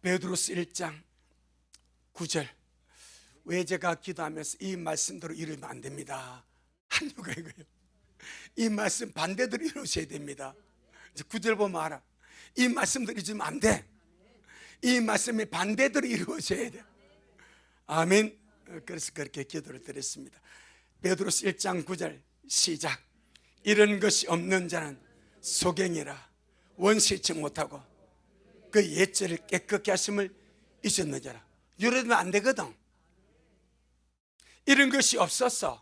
베드로서 1장 9절, 왜 제가 기도하면서 이 말씀대로 이루면 안 됩니다 한 이유가 이거예요. 이 말씀 반대대로 이루셔야 됩니다. 이제 9절 보면 알아. 이 말씀대로 이루면 안 돼. 이 말씀이 반대대로 이루어져야 돼. 아멘. 그래서 그렇게 기도를 드렸습니다. 베드로서 1장 9절 시작. 이런 것이 없는 자는 소경이라 원시치 못하고 그 옛죄를 깨끗게 하심을 잊었는 자라. 이러면 안 되거든. 이런 것이 없어서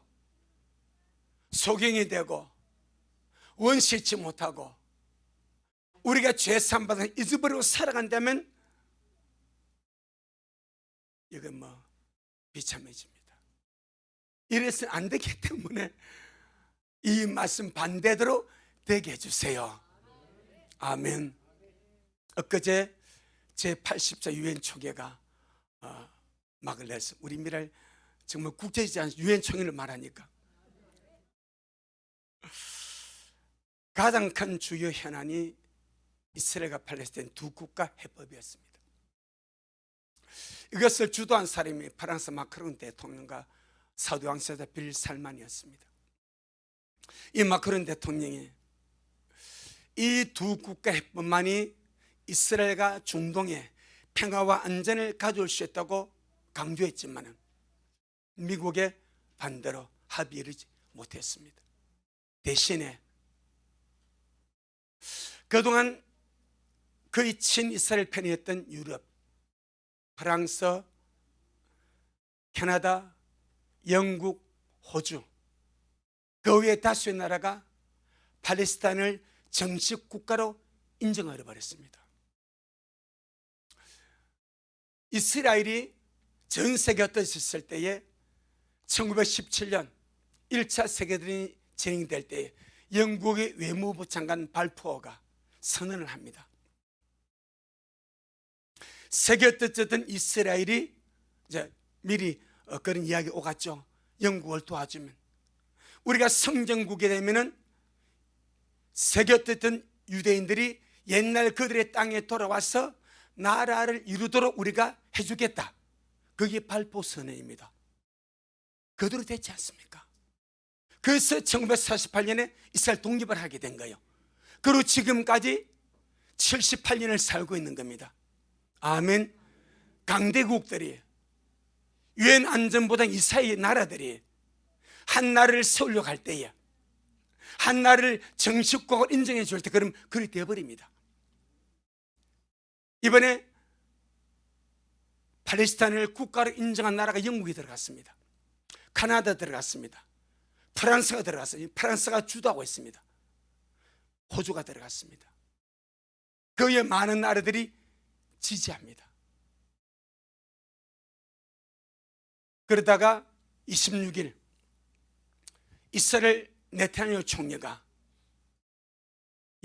소경이 되고 원시치 못하고 우리가 죄 사함받아 잊어버리고 살아간다면 이건 비참해집니다. 이래서는 안 되기 때문에 이 말씀 반대대로 되게 해주세요. 아멘. 엊그제 제80차 유엔 총회가 막을 냈어. 우리 미랄 정말 국제적이지 않은 유엔 총회를 말하니까 가장 큰 주요 현안이 이스라엘과 팔레스타인 두 국가 해법이었습니다. 이것을 주도한 사람이 프랑스 마크롱 대통령과 사우디 왕세자 빌 살만이었습니다. 이 마크롱 대통령이 이 두 국가 해법만이 이스라엘과 중동에 평화와 안전을 가져올 수 있다고 강조했지만 미국의 반대로 합의에 이르지 못했습니다. 대신에 그동안 거의 친이스라엘 편이었던 유럽, 프랑스, 캐나다, 영국, 호주, 그 외의 다수의 나라가 팔레스타인을 정식 국가로 인정하려 버렸습니다. 이스라엘이 전 세계에 흩어졌을 때에 1917년 1차 세계대전이 진행될 때에 영국의 외무부 장관 발포어가 선언을 합니다. 세계에 흩어졌던 이스라엘이 이제 미리 그런 이야기 오갔죠. 영국을 도와주면 우리가 성전국이 되면은 세계에 흩어졌던 유대인들이 옛날 그들의 땅에 돌아와서 나라를 이루도록 우리가 해주겠다. 그게 발포 선언입니다. 그대로 되지 않습니까? 그래서 1948년에 이스라엘 독립을 하게 된 거예요. 그리고 지금까지 78년을 살고 있는 겁니다. 아멘. 강대국들이 유엔 안전보장 이사의 나라들이 한 나라를 세우려고 할 때에 한 나라를 정식국가로 인정해 줄 때 그럼 그리 되어버립니다. 이번에 팔레스타인을 국가로 인정한 나라가 영국이 들어갔습니다. 카나다 들어갔습니다. 프랑스가 들어갔어요. 프랑스가 주도하고 있습니다. 호주가 들어갔습니다. 그 외에 많은 나라들이 지지합니다. 그러다가 26일 이스라엘 네타냐후 총리가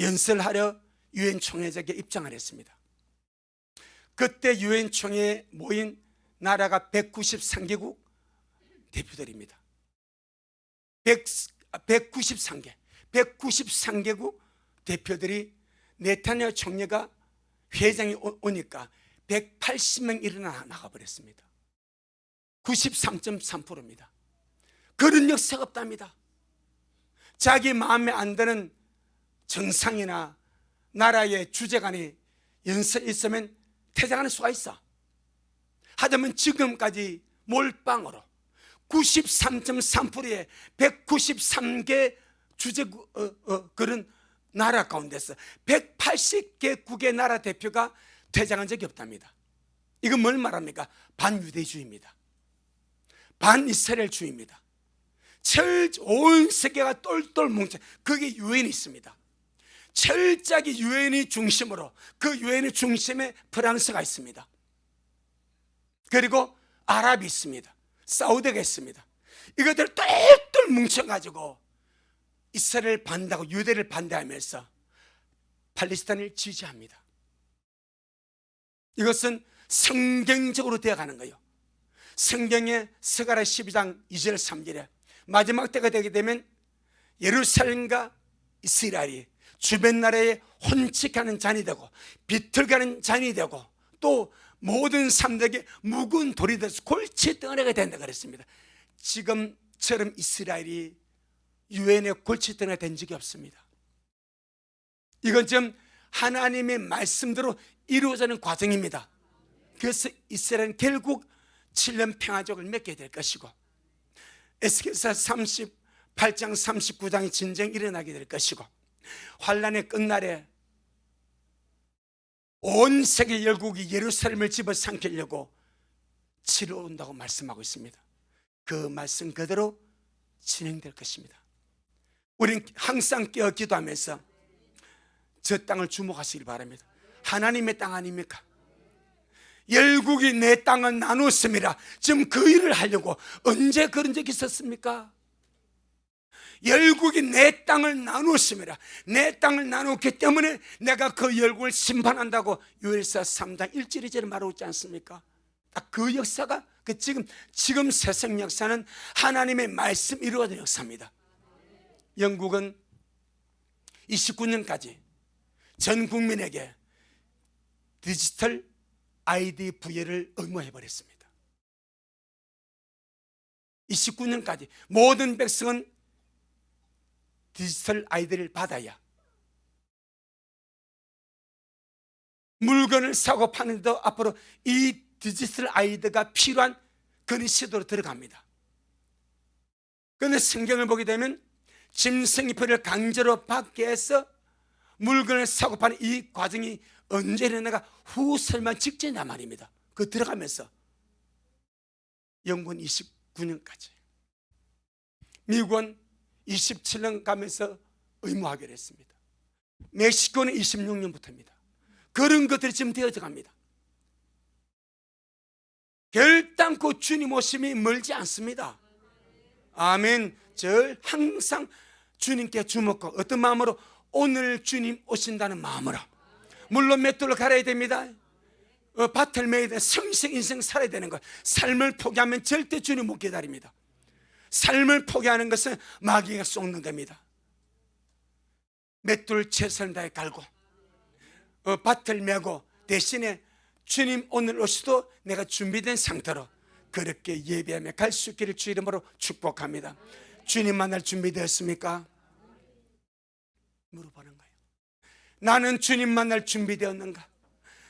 연설하려 유엔 총회장에 입장을 했습니다. 그때 유엔 총회에 모인 나라가 193개국 대표들입니다. 193개국 대표들이 네타냐후 총리가 회장이 오니까 180명 일어나 나가버렸습니다. 93.3%입니다. 그런 역사가 없답니다. 자기 마음에 안 드는 정상이나 나라의 주재관이 연설이 있으면 퇴장하는 수가 있어. 하다면 지금까지 몰빵으로 93.3%의 193개 그런 나라 가운데서 180개국의 나라 대표가 퇴장한 적이 없답니다. 이건 뭘 말합니까? 반유대주의입니다. 반이스라엘주의입니다. 온 세계가 똘똘 뭉쳐 거기에 유엔이 있습니다. 철저하게 유엔이 중심으로 그 유엔의 중심에 프랑스가 있습니다. 그리고 아랍이 있습니다. 사우디가 있습니다. 이것들 똘똘 뭉쳐가지고 이스라엘을 반대하고 유대를 반대하면서 팔레스타인을 지지합니다. 이것은 성경적으로 되어가는 거예요. 성경의 스가랴 12장 2절 3절에 마지막 때가 되게 되면 예루살렘과 이스라엘이 주변 나라에 혼칙하는 잔이 되고 비틀가는 잔이 되고 또 모든 사람들에게 묵은 돌이 돼서 골칫덩어리가 된다 그랬습니다. 지금처럼 이스라엘이 유엔의 골칫덩어리가 된 적이 없습니다. 이건 지금 하나님의 말씀대로 이루어지는 과정입니다. 그래서 이스라엘은 결국 7년 평화족을 맺게 될 것이고, 에스겔서 38장 39장의 진정이 일어나게 될 것이고, 환란의 끝날에 온 세계 열국이 예루살렘을 집어삼키려고 치러 온다고 말씀하고 있습니다. 그 말씀 그대로 진행될 것입니다. 우리는 항상 깨어 기도하면서 저 땅을 주목하시길 바랍니다. 하나님의 땅 아닙니까? 열국이 내 땅을 나누었습니다. 지금 그 일을 하려고 언제 그런 적이 있었습니까? 열국이 내 땅을 나누었습니다. 내 땅을 나누었기 때문에 내가 그 열국을 심판한다고 요엘서 3장 1절 2절에 말하고 있지 않습니까? 딱 그 역사가 지금 세상 역사는 하나님의 말씀 이루어진 역사입니다. 영국은 29년까지 전 국민에게 디지털 아이디 부여를 의무해버렸습니다. 29년까지 모든 백성은 디지털 아이디를 받아야 물건을 사고 파는데도 앞으로 이 디지털 아이디가 필요한 그런 시도로 들어갑니다. 그런데 성경을 보게 되면 짐승이표를 강제로 받게 해서 물건을 사고 파는 이 과정이 언제 일어나가 후설만 직전이란 말입니다. 그 들어가면서 영국은 29년까지, 미국은 27년 가면서 의무하기로 했습니다. 멕시코는 26년부터입니다. 그런 것들이 지금 되어져 갑니다. 결단코 주님 오심이 멀지 않습니다. 아멘. 절 항상 주님께 주목하고, 어떤 마음으로? 오늘 주님 오신다는 마음으로. 물론 맷돌을 갈아야 됩니다. 밭을 매야 돼. 성식 인생 살아야 되는 것. 삶을 포기하면 절대 주님 못 기다립니다. 삶을 포기하는 것은 마귀가 쏟는 겁니다. 맷돌 최선을 다해 갈고 밭을 메고, 대신에 주님 오늘 오시도 내가 준비된 상태로 그렇게 예배하며 갈 수 있기를 주 이름으로 축복합니다. 주님 만날 준비되었습니까? 물어보는 거예요. 나는 주님 만날 준비되었는가?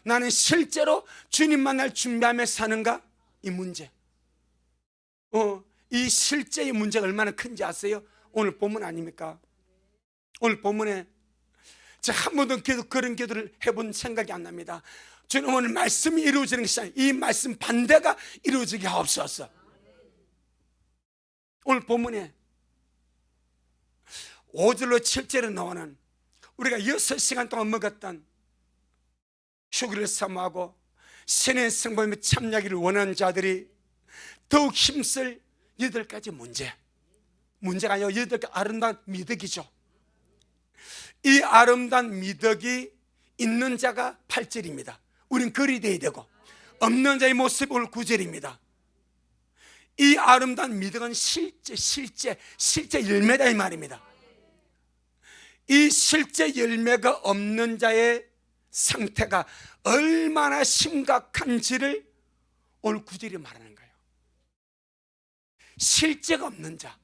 나는 실제로 주님 만날 준비하며 사는가? 이 문제, 이 실제의 문제가 얼마나 큰지 아세요? 오늘 본문 아닙니까? 오늘 본문에 제가 한 번도 그런 기도를 해본 생각이 안 납니다. 주님, 오늘 말씀이 이루어지는 것이 아니라 이 말씀 반대가 이루어지게 하옵소서. 오늘 본문에 5절로 7절에 나오는 우리가 6시간 동안 먹었던 휴게를 사모하고 신의 성범에 참여하기를 원하는 자들이 더욱 힘쓸 8가지 문제가 아니라 8가지 아름다운 미덕이죠. 이 아름다운 미덕이 있는 자가 8절입니다. 우린 글이 돼야 되고, 없는 자의 모습이 오늘 9절입니다. 이 아름다운 미덕은 실제 열매다 이 말입니다. 이 실제 열매가 없는 자의 상태가 얼마나 심각한지를 오늘 9절이 말하는 거예요. 실제가 없는 자,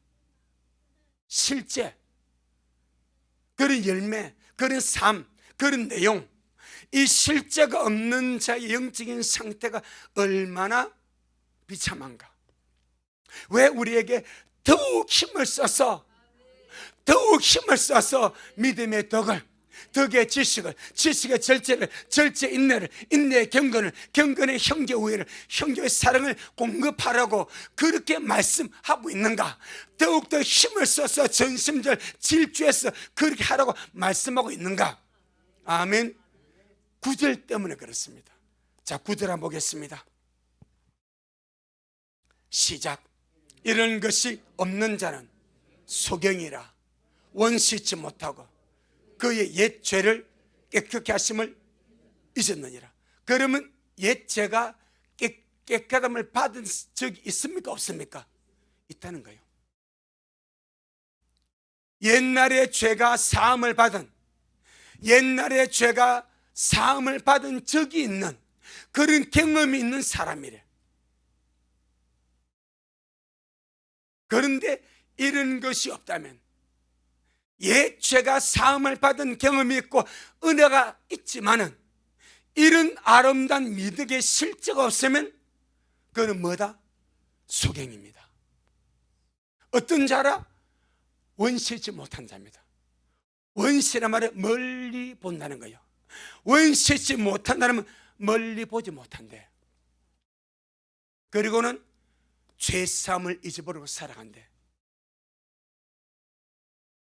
실제 그런 열매, 그런 삶, 그런 내용, 이 실제가 없는 자의 영적인 상태가 얼마나 비참한가. 왜 우리에게 더욱 힘을 써서 믿음의 덕의 지식의 절제를, 절제의 인내를, 인내의 경건의 형제 우애를, 형제의 사랑을 공급하라고 그렇게 말씀하고 있는가? 더욱더 힘을 써서 전심절 질주해서 그렇게 하라고 말씀하고 있는가? 아멘. 9절 때문에 그렇습니다. 자, 9절 한번 보겠습니다. 시작. 이런 것이 없는 자는 소경이라 원시치 못하고 그의 옛 죄를 깨끗게 하심을 잊었느니라. 그러면 옛 죄가 깨끗함을 받은 적이 있습니까? 없습니까? 있다는 거예요. 옛날에 죄가 사함을 받은 적이 있는, 그런 경험이 있는 사람이래. 그런데 이런 것이 없다면, 옛 죄가 사함을 받은 경험이 있고 은혜가 있지만은 이런 아름다운 믿음의 실제가 없으면 그거는 뭐다? 소경입니다. 어떤 자라? 원시지 못한 자입니다. 원시란 말은 멀리 본다는 거예요. 원시지 못한다는 건 멀리 보지 못한대. 그리고는 죄사함을 잊어버리고 살아간대.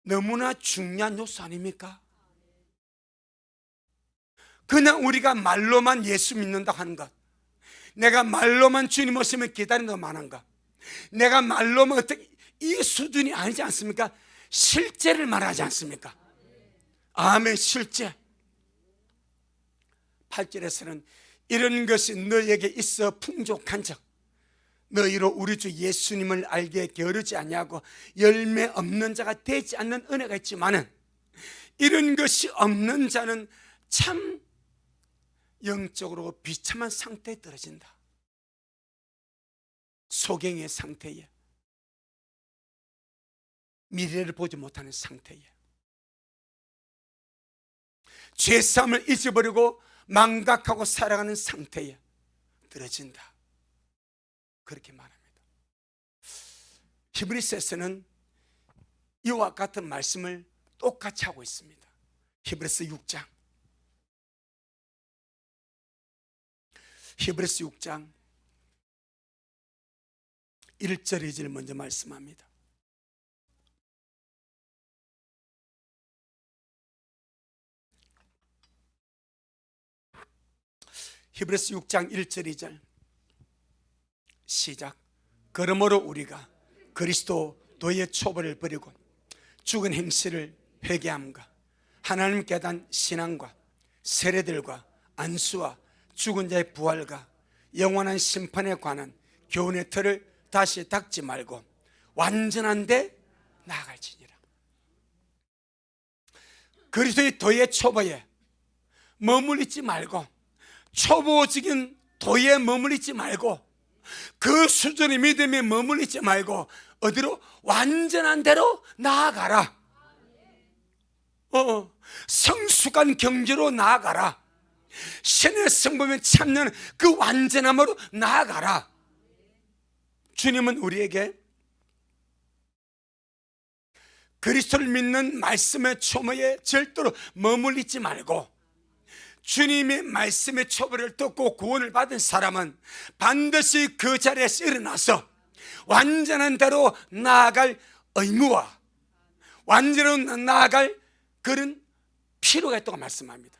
너무나 중요한 요소 아닙니까? 그냥 우리가 말로만 예수 믿는다 하는 것, 내가 말로만 주님 오시면 기다린다고 말하는 것, 내가 말로만 어떻게, 이 수준이 아니지 않습니까? 실제를 말하지 않습니까? 아멘. 실제 8절에서는 이런 것이 너에게 있어 풍족한 적, 너희로 우리 주 예수님을 알게 게으르지 아니하고 열매 없는 자가 되지 않는 은혜가 있지만은, 이런 것이 없는 자는 참 영적으로 비참한 상태에 떨어진다. 소경의 상태에, 미래를 보지 못하는 상태에, 죄사함을 잊어버리고 망각하고 살아가는 상태에 떨어진다. 그렇게 말합니다. 히브리서에서는 이와 같은 말씀을 똑같이 하고 있습니다. 히브리서 6장, 히브리서 6장 1절 2절 먼저 말씀합니다. 히브리서 6장 1절 2절 시작. 그러므로 우리가 그리스도의 초벌을 버리고 죽은 행실을 회개함과 하나님께 대한 신앙과 세례들과 안수와 죽은 자의 부활과 영원한 심판에 관한 교훈의 틀을 다시 닦지 말고 완전한 데 나아갈지니라. 그리스도의 도의 초보에 머물리지 말고, 초보적인 도에 머물리지 말고, 그 수준의 믿음에 머물리지 말고 어디로? 완전한 데로 나아가라. 성숙한 경지로 나아가라. 신의 성품에 참는 그 완전함으로 나아가라. 주님은 우리에게 그리스도를 믿는 말씀의 초모에 절대로 머물리지 말고, 주님의 말씀의 초보를 듣고 구원을 받은 사람은 반드시 그 자리에서 일어나서 완전한 대로 나아갈 의무와 완전한 나아갈 그런 필요가 있다고 말씀합니다.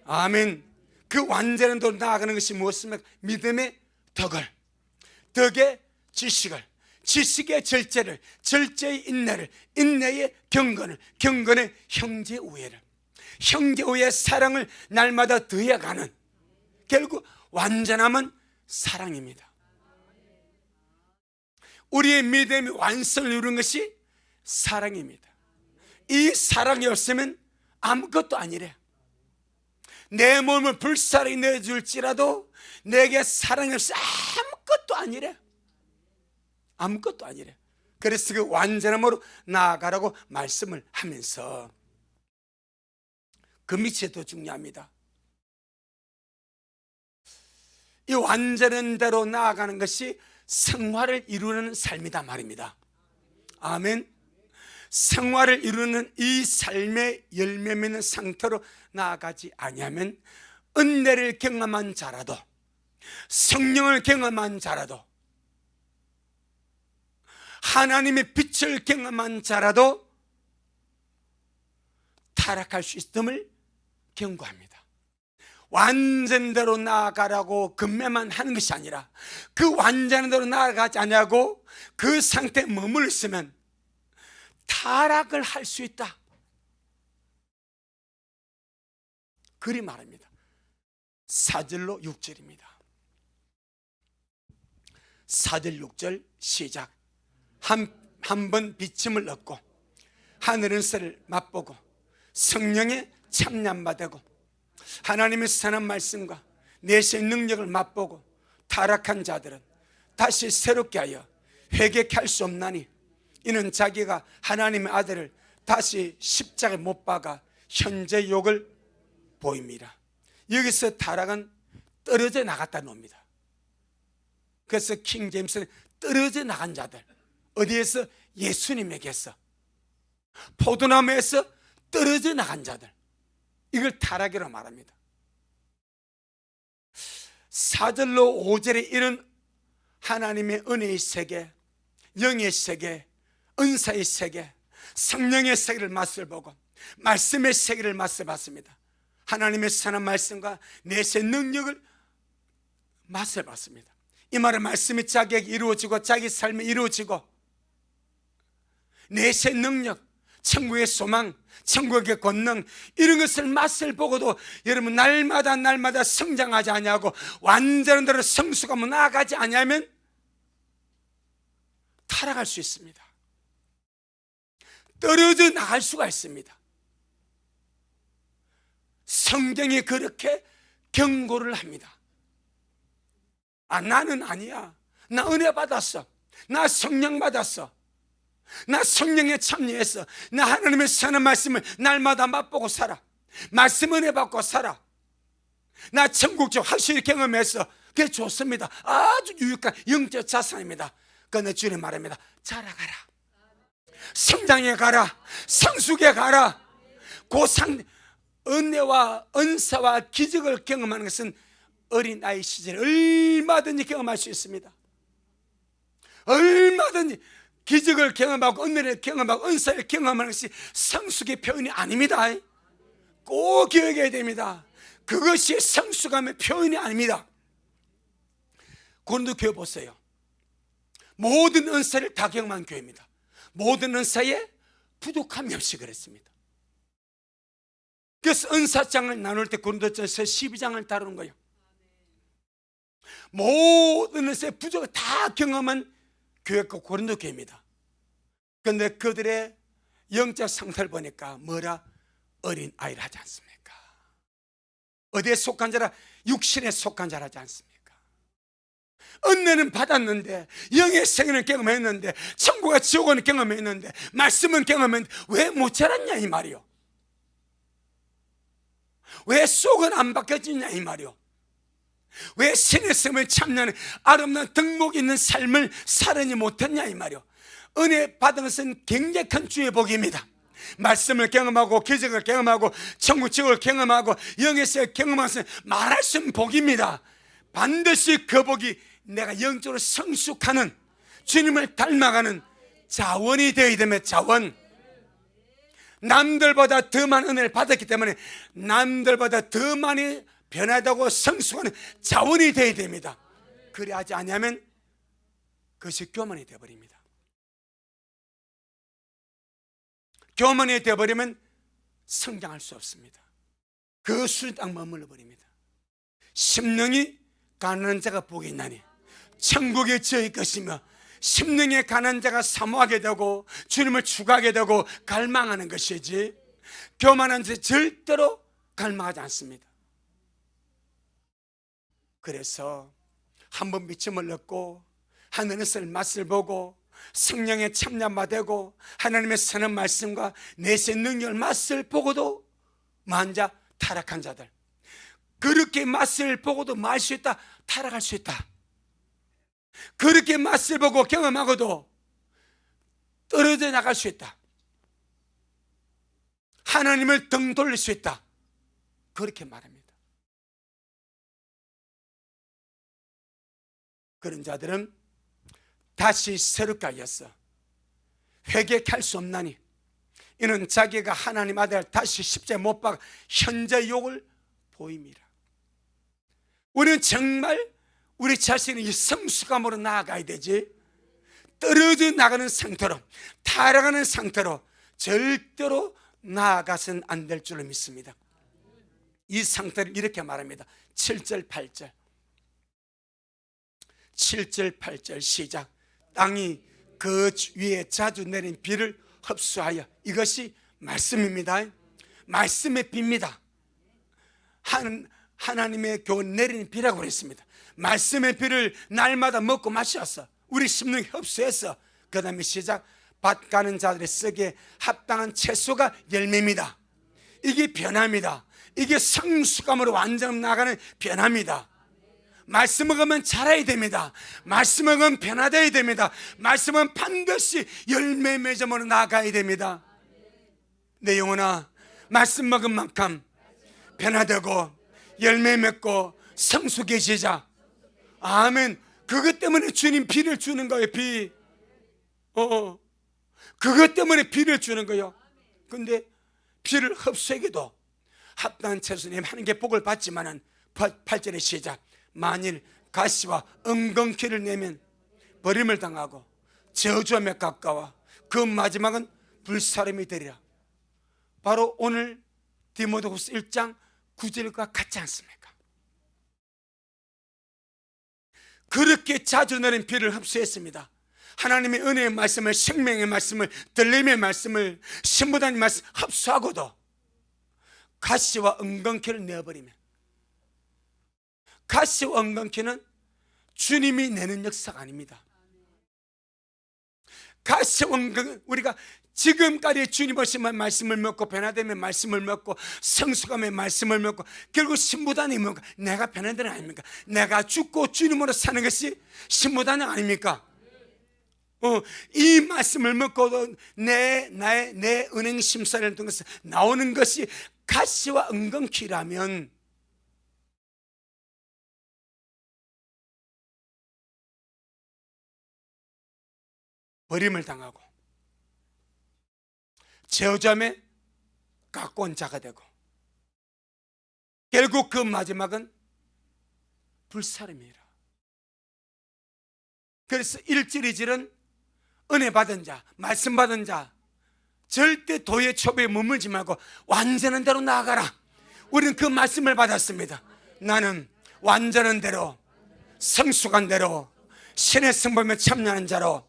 아멘. 그 완전한 대로 나아가는 것이 무엇입니까? 믿음의 덕의 지식을, 지식의 절제를, 절제의 인내를, 인내의 경건을, 경건의 형제 우애를, 형제 우애의 사랑을 날마다 더해가는, 결국 완전함은 사랑입니다. 우리의 믿음이 완성을 이루는 것이 사랑입니다. 이 사랑이 없으면 아무것도 아니래. 내 몸을 불사르게 내줄지라도 내게 사랑이 없으면 아무것도 아니래. 아무것도 아니래. 그래서 그 완전함으로 나아가라고 말씀을 하면서, 그 밑이 더 중요합니다. 이 완전한 대로 나아가는 것이 성화를 이루는 삶이다 말입니다. 아멘. 성화를 이루는 이 삶의 열매 맺는 상태로 나아가지 아니하면, 은혜를 경험한 자라도, 성령을 경험한 자라도, 하나님의 빛을 경험한 자라도 타락할 수 있음을 경고합니다. 완전대로 나아가라고 금매만 하는 것이 아니라, 그 완전대로 나아가지 않냐고 그 상태에 머물러 있으면 타락을 할 수 있다. 그리 말합니다. 4절로 6절입니다. 4절 6절 시작. 한 번 비침을 얻고 하늘은 새를 맛보고 성령의 참념받고 하나님의 선한 말씀과 내세의 능력을 맛보고 타락한 자들은 다시 새롭게 하여 회개할 수 없나니 이는 자기가 하나님의 아들을 다시 십자가에 못 박아 현재 욕을 보입니다. 여기서 타락은 떨어져 나갔다는 겁니다. 그래서 킹 제임스는 떨어져 나간 자들, 어디에서? 예수님에게서, 포도나무에서 떨어져 나간 자들, 이걸 타락이라고 말합니다. 4절로 5절에 이런 하나님의 은혜의 세계, 영의 세계, 은사의 세계, 성령의 세계를 맛을 보고 말씀의 세계를 맛을 봤습니다. 하나님의 선한 말씀과 내세의 능력을 맛을 봤습니다. 이 말은 말씀이 자기에게 이루어지고 자기 삶에 이루어지고 내세의 능력, 천국의 소망, 천국의 권능, 이런 것을 맛을 보고도 여러분 날마다 성장하지 아니하고 완전한 대로 성숙하면 나아가지 아니하면 타락할 수 있습니다. 떨어져 나갈 수가 있습니다. 성경이 그렇게 경고를 합니다. 나는 아니야. 나 은혜 받았어. 나 성령 받았어. 나 성령에 참여했어. 나 하나님의 선한 말씀을 날마다 맛보고 살아. 말씀 은혜 받고 살아. 나 천국적 확실히 경험했어. 그게 좋습니다. 아주 유익한 영적 자산입니다. 그런데 주님 말합니다. 자라가라. 성장해 가라. 성숙해 가라. 은혜와 은사와 기적을 경험하는 것은 어린아이 시절에 얼마든지 경험할 수 있습니다. 얼마든지 기적을 경험하고 은혜를 경험하고 은사를 경험하는 것이 성숙의 표현이 아닙니다. 꼭 기억해야 됩니다. 그것이 성숙함의 표현이 아닙니다. 고린도 교회 보세요. 모든 은사를 다 경험한 교회입니다. 모든 은사에 부족함이 없이 그랬습니다. 그래서 은사장을 나눌 때 고린도전서 12장을 다루는 거예요. 모든 은사에 부족을 다 경험한 교회가 고린도 교회입니다. 그런데 그들의 영적 상태를 보니까 뭐라? 어린아이를 하지 않습니까? 어디에 속한 자라? 육신에 속한 자라 하지 않습니까? 은혜는 받았는데, 영의 세계는 경험했는데, 천국과 지옥은 경험했는데, 말씀은 경험했는데 왜 못 자랐냐 이 말이요. 왜 속은 안 바뀌어지냐 이 말이요. 왜 신의 삶을 참여하는 아름다운 덕목 있는 삶을 살지 못했냐 이 말이요. 은혜 받은 것은 굉장히 큰 주의 복입니다. 말씀을 경험하고 기적을 경험하고 천국 지옥을 경험하고 영의 세계를 경험하는 것은 말할 수 없는 복입니다. 반드시 그 복이 내가 영적으로 성숙하는, 주님을 닮아가는 자원이 되어야 되면 자원, 남들보다 더 많은 은혜를 받았기 때문에 남들보다 더 많이 변하다고 성숙하는 자원이 되어야 됩니다. 그래야지 않으면 그것이 교만이 되어버립니다. 교만이 되어버리면 성장할 수 없습니다. 그 수에 딱 머물러 버립니다. 심령이 가난한 자가 복이 있나니 천국에 저희 것이며, 심령에 가난한 자가 사모하게 되고 주님을 추구하게 되고 갈망하는 것이지, 교만한 자 절대로 갈망하지 않습니다. 그래서 한번 믿음을 얻고 하늘의 맛을 보고 성령의 참여받고 하나님의 선한 말씀과 내세 능력을 맛을 보고도 만자 타락한 자들, 그렇게 맛을 보고도 말 수 있다, 타락할 수 있다. 그렇게 맛을 보고 경험하고도 떨어져 나갈 수 있다. 하나님을 등 돌릴 수 있다. 그렇게 말합니다. 그런 자들은 다시 새롭게 하였어. 회개할 수 없나니 이는 자기가 하나님 아들 다시 십자가에 못 박아 현재 욕을 보임이라. 우리는 정말 우리 자신의 성숙함으로 나아가야 되지, 떨어져 나가는 상태로, 타락하는 상태로 절대로 나아가서는 안 될 줄로 믿습니다. 이 상태를 이렇게 말합니다. 7절 8절 7절 8절 시작. 땅이 그 위에 자주 내린 비를 흡수하여, 이것이 말씀입니다. 말씀의 비입니다. 하나님의 교훈 내리는 비라고 그랬습니다. 말씀의 비를 날마다 먹고 마셔서 우리 심령에 흡수해서 그 다음에 시작, 밭 가는 자들의 쓰기에 합당한 채소가 열매입니다. 이게 변화입니다. 이게 성숙감으로 완전 나가는 변화입니다. 말씀 먹으면 자라야 됩니다. 말씀 먹으면 변화되어야 됩니다. 말씀은 반드시 열매 맺음으로 나가야 됩니다. 내 영혼아, 말씀 먹은 만큼 변화되고 열매 맺고 성숙해지자. 아멘. 그것 때문에 주님 비를 주는 거예요. 비. 그것 때문에 비를 주는 거예요. 근데 비를 흡수하기도 합당한 채소님 하는 게 복을 받지만은 8절의 시작, 만일 가시와 엉겅퀴를 내면 버림을 당하고 저주함에 가까워 그 마지막은 불사름이 되리라. 바로 오늘 디모데후서 1장 9절과 같지 않습니까? 그렇게 자주 내린 비를 흡수했습니다. 하나님의 은혜의 말씀을, 생명의 말씀을, 들림의 말씀을, 신부단의 말씀 흡수하고도 가시와 엉겅퀴를 내어버리면, 가시와 엉겅퀴는 주님이 내는 역사가 아닙니다. 가시와 엉겅퀴, 우리가 지금까지 주님 오시면 말씀을 먹고 변화되면 말씀을 먹고 성숙함의 말씀을 먹고 결국 신부단이 뭔가 내가 변화되는 아닙니까? 내가 죽고 주님으로 사는 것이 신부단이 아닙니까? 이 말씀을 먹고도 내 은행 심사를 통해서 나오는 것이 가시와 엉겅퀴라면 버림을 당하고 저점에 가까운 자가 되고 결국 그 마지막은 불사름이라. 그래서 1절 2절은 은혜 받은 자, 말씀 받은 자 절대 도의 초배에 머물지 말고 완전한 대로 나아가라. 우리는 그 말씀을 받았습니다. 나는 완전한 대로, 성숙한 대로, 신의 성품에 참여하는 자로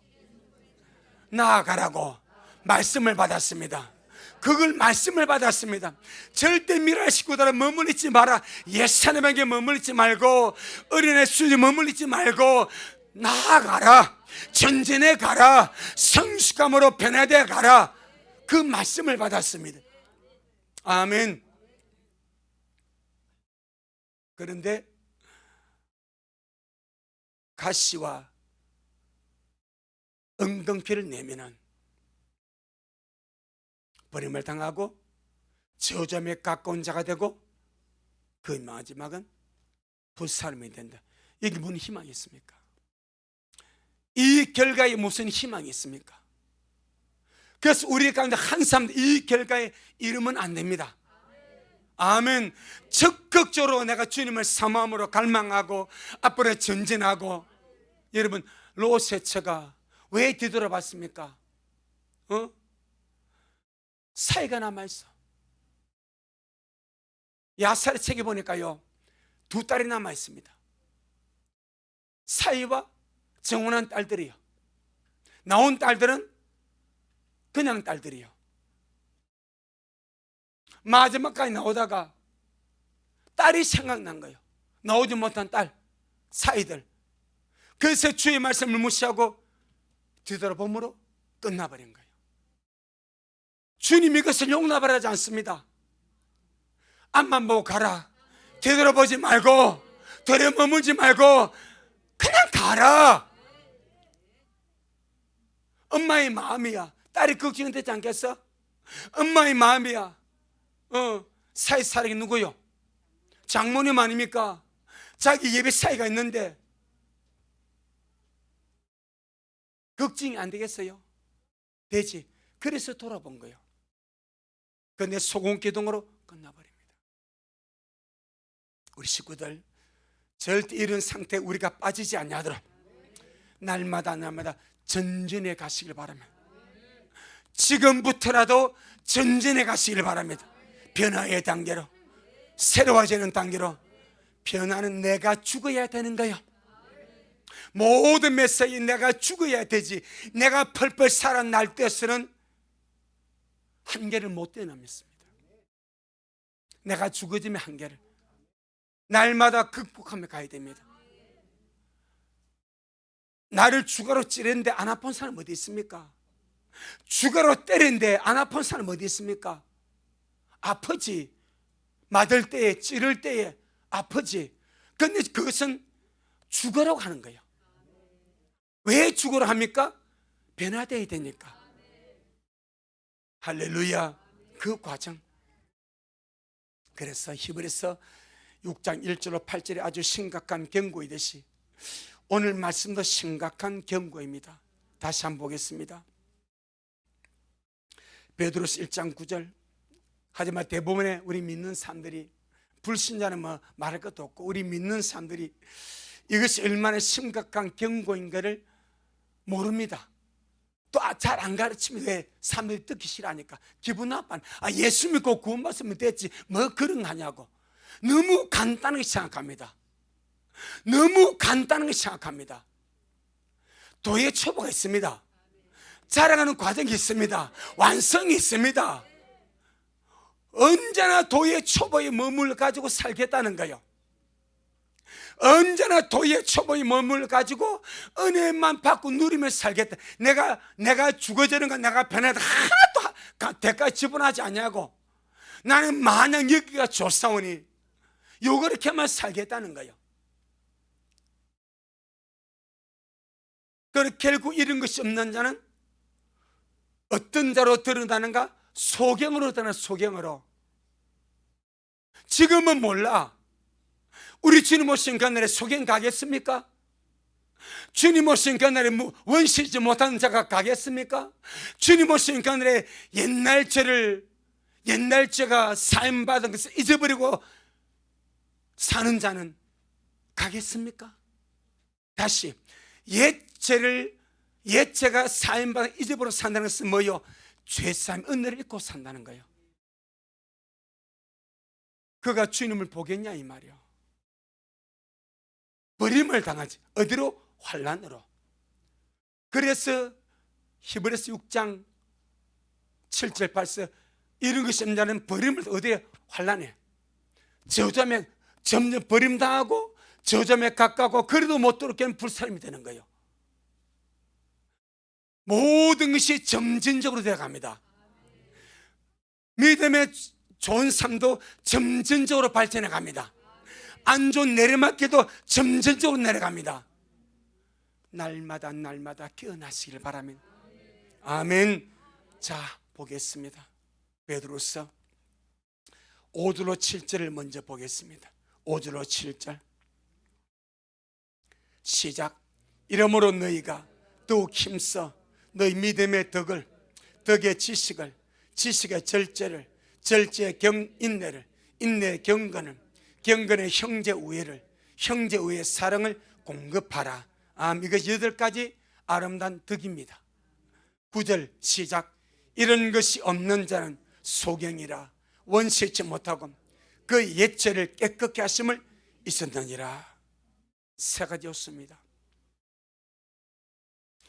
나아가라고 말씀을 받았습니다. 그걸 말씀을 받았습니다. 절대 미랄 식구들아 머물리지 마라. 옛사람에게 머물리지 말고 어린애 수준에 머물리지 말고 나아가라. 전진해 가라. 성숙함으로 변화되어 가라. 그 말씀을 받았습니다. 아멘. 그런데 가시와 엉겅퀴를 내면은 버림을 당하고 저점에 가까운 자가 되고 그 마지막은 불사름이 된다. 이게 무슨 희망이 있습니까? 이 결과에 무슨 희망이 있습니까? 그래서 우리 가운데 한 사람 이 결과에 이르면 안 됩니다. 아멘. 적극적으로 내가 주님을 사모함으로 갈망하고 앞으로 전진하고. 여러분, 롯의 처가 왜 뒤돌아봤습니까? 사이가 남아있어. 야살의 책에 보니까요 2딸이 남아있습니다. 사이와 정혼한 딸들이요. 나온 딸들은 그냥 딸들이요. 마지막까지 나오다가 딸이 생각난 거예요. 나오지 못한 딸, 사이들. 그래서 주의 말씀을 무시하고 뒤돌아봄으로 끝나버린 거예요. 주님이 그것을 용납하지 않습니다. 앞만 보고 가라. 뒤돌아보지 말고 되려 머물지 말고 그냥 가라. 엄마의 마음이야. 딸이 걱정되지 않겠어? 엄마의 마음이야. 사이 사람이 누구요? 장모님 아닙니까? 자기 예배 사이가 있는데 걱정이 안 되겠어요? 되지. 그래서 돌아본 거예요. 그런데 소금기둥으로 끝나버립니다. 우리 식구들 절대 이런 상태에 우리가 빠지지 않냐더라. 날마다 전진해 가시길 바랍니다. 지금부터라도 전진해 가시길 바랍니다. 변화의 단계로, 새로워지는 단계로. 변화는 내가 죽어야 되는 거예요. 모든 메시지 내가 죽어야 되지. 내가 펄펄 살아날 때서는 한계를 못 뛰어넘습니다. 내가 죽어지면 한계를. 날마다 극복하며 가야 됩니다. 나를 주가로 찌르는데 안 아픈 사람 어디 있습니까? 주가로 때리는데 안 아픈 사람 어디 있습니까? 아프지. 맞을 때에, 찌를 때에 아프지. 근데 그것은 죽으라고 하는 거예요. 왜 죽으라 합니까? 변화되어야 되니까. 할렐루야. 그 과정. 그래서 히브리서 6장 1절로 8절에 아주 심각한 경고이듯이 오늘 말씀도 심각한 경고입니다. 다시 한번 보겠습니다. 베드로서 1장 9절. 하지만 대부분의 우리 믿는 사람들이, 불신자는 뭐 말할 것도 없고 우리 믿는 사람들이 이것이 얼마나 심각한 경고인가를 모릅니다. 또 잘 안 가르치면 왜 사람들이 듣기 싫어하니까 기분 나빠. 예수 믿고 구원받으면 됐지 뭐 그런 거 하냐고. 너무 간단하게 생각합니다. 너무 간단하게 생각합니다. 도의 초보가 있습니다. 자라가는 과정이 있습니다. 완성이 있습니다. 언제나 도의 초보의 몸을 가지고 살겠다는 거예요. 언제나 도의 초보의 몸을 가지고 은혜만 받고 누리며 살겠다. 내가 죽어지는 건 내가 변하다 하나도 대가에 지분하지 않냐고. 나는 마냥 여기가 좋사오니 요렇게만 살겠다는 거예요. 그리고 결국 이런 것이 없는 자는 어떤 자로 드러나는가? 소경으로 드러나. 소경으로. 지금은 몰라. 우리 주님 오신 그날에 소경 가겠습니까? 주님 오신 그날에 원시지 못하는 자가 가겠습니까? 주님 오신 그날에 옛날 죄가 사함받은 것을 잊어버리고 사는 자는 가겠습니까? 다시 옛 죄가 사함받은 잊어버리고 산다는 것은 뭐요? 죄사함 은혜를 잊고 산다는 거예요. 그가 주님을 보겠냐 이 말이요. 버림을 당하지. 어디로? 환난으로. 그래서 히브리서 6장 7절 8절 이런 것이 없는 자는 버림을 어디에? 환난에. 저점에 점점 버림당하고 저점에 가까워 그래도 못 들어오게 불사람이 되는 거예요. 모든 것이 점진적으로 되어갑니다. 믿음의 좋은 삶도 점진적으로 발전해 갑니다. 안 좋은 내리막길도 점진적으로 내려갑니다. 날마다 깨어나시길 바라면. 아멘. 자, 보겠습니다. 베드로서 5절로 7절을 먼저 보겠습니다. 5절로 7절 시작. 이러므로 너희가 더욱 힘써 너희 믿음의 덕을, 덕의 지식을, 지식의 절제를, 절제의 인내를, 인내의 경건을, 경건의 형제 우애를, 형제 우애의 사랑을 공급하라. 이거 8가지 아름다운 덕입니다. 9절 시작. 이런 것이 없는 자는 소경이라 원시치 못하고 그 옛죄를 깨끗게 하심을 잊었느니라. 3가지였습니다.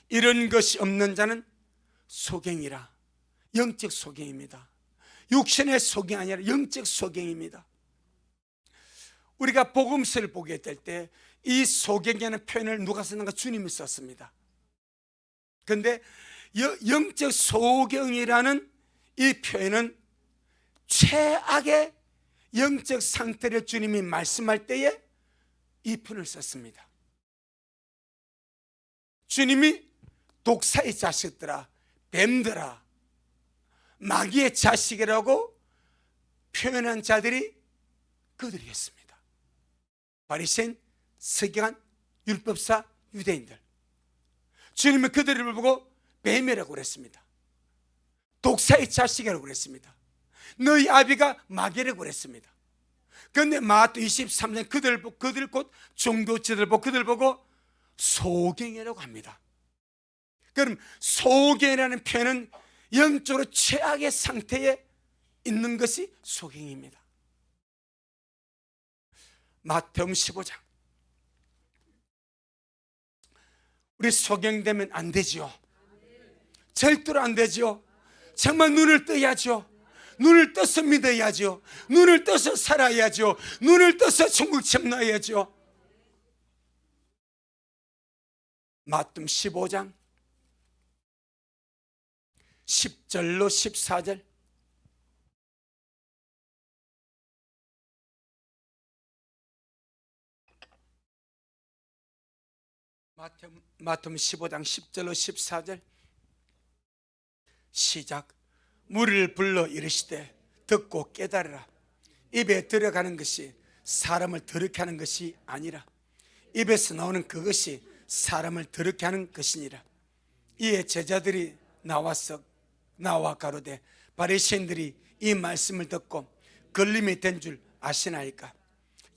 이런 것이 없는 자는 소경이라. 영적 소경입니다. 육신의 소경이 아니라 영적 소경입니다. 우리가 복음서를 보게 될 때 이 소경이라는 표현을 누가 썼는가? 주님이 썼습니다. 그런데 영적 소경이라는 이 표현은 최악의 영적 상태를 주님이 말씀할 때에 이 표현을 썼습니다. 주님이 독사의 자식들아, 뱀들아, 마귀의 자식이라고 표현한 자들이 그들이었습니다. 바리새인, 서기관, 율법사, 유대인들. 주님은 그들을 보고 뱀이라고 그랬습니다. 독사의 자식이라고 그랬습니다. 너희 아비가 마귀라고 그랬습니다. 그런데 마태 23장 그들 곧 종교지들 보고 그들 보고 소경이라고 합니다. 그럼 소경이라는 표현은 영적으로 최악의 상태에 있는 것이 소경입니다. 마태음 15장. 우리 소경되면 안 되지요. 절대로 안 되지요. 정말 눈을 떠야죠. 눈을 떠서 믿어야죠. 눈을 떠서 살아야죠. 눈을 떠서 천국 참나야죠. 마태복음 15장 10절로 14절. 마태복음 15장 10절로 14절. 시작. 무리를 불러 이르시되 듣고 깨달으라. 입에 들어가는 것이 사람을 더럽게 하는 것이 아니라 입에서 나오는 그것이 사람을 더럽게 하는 것이니라. 이에 제자들이 나와 가로되 바리새인들이 이 말씀을 듣고 걸림이 된 줄 아시나이까?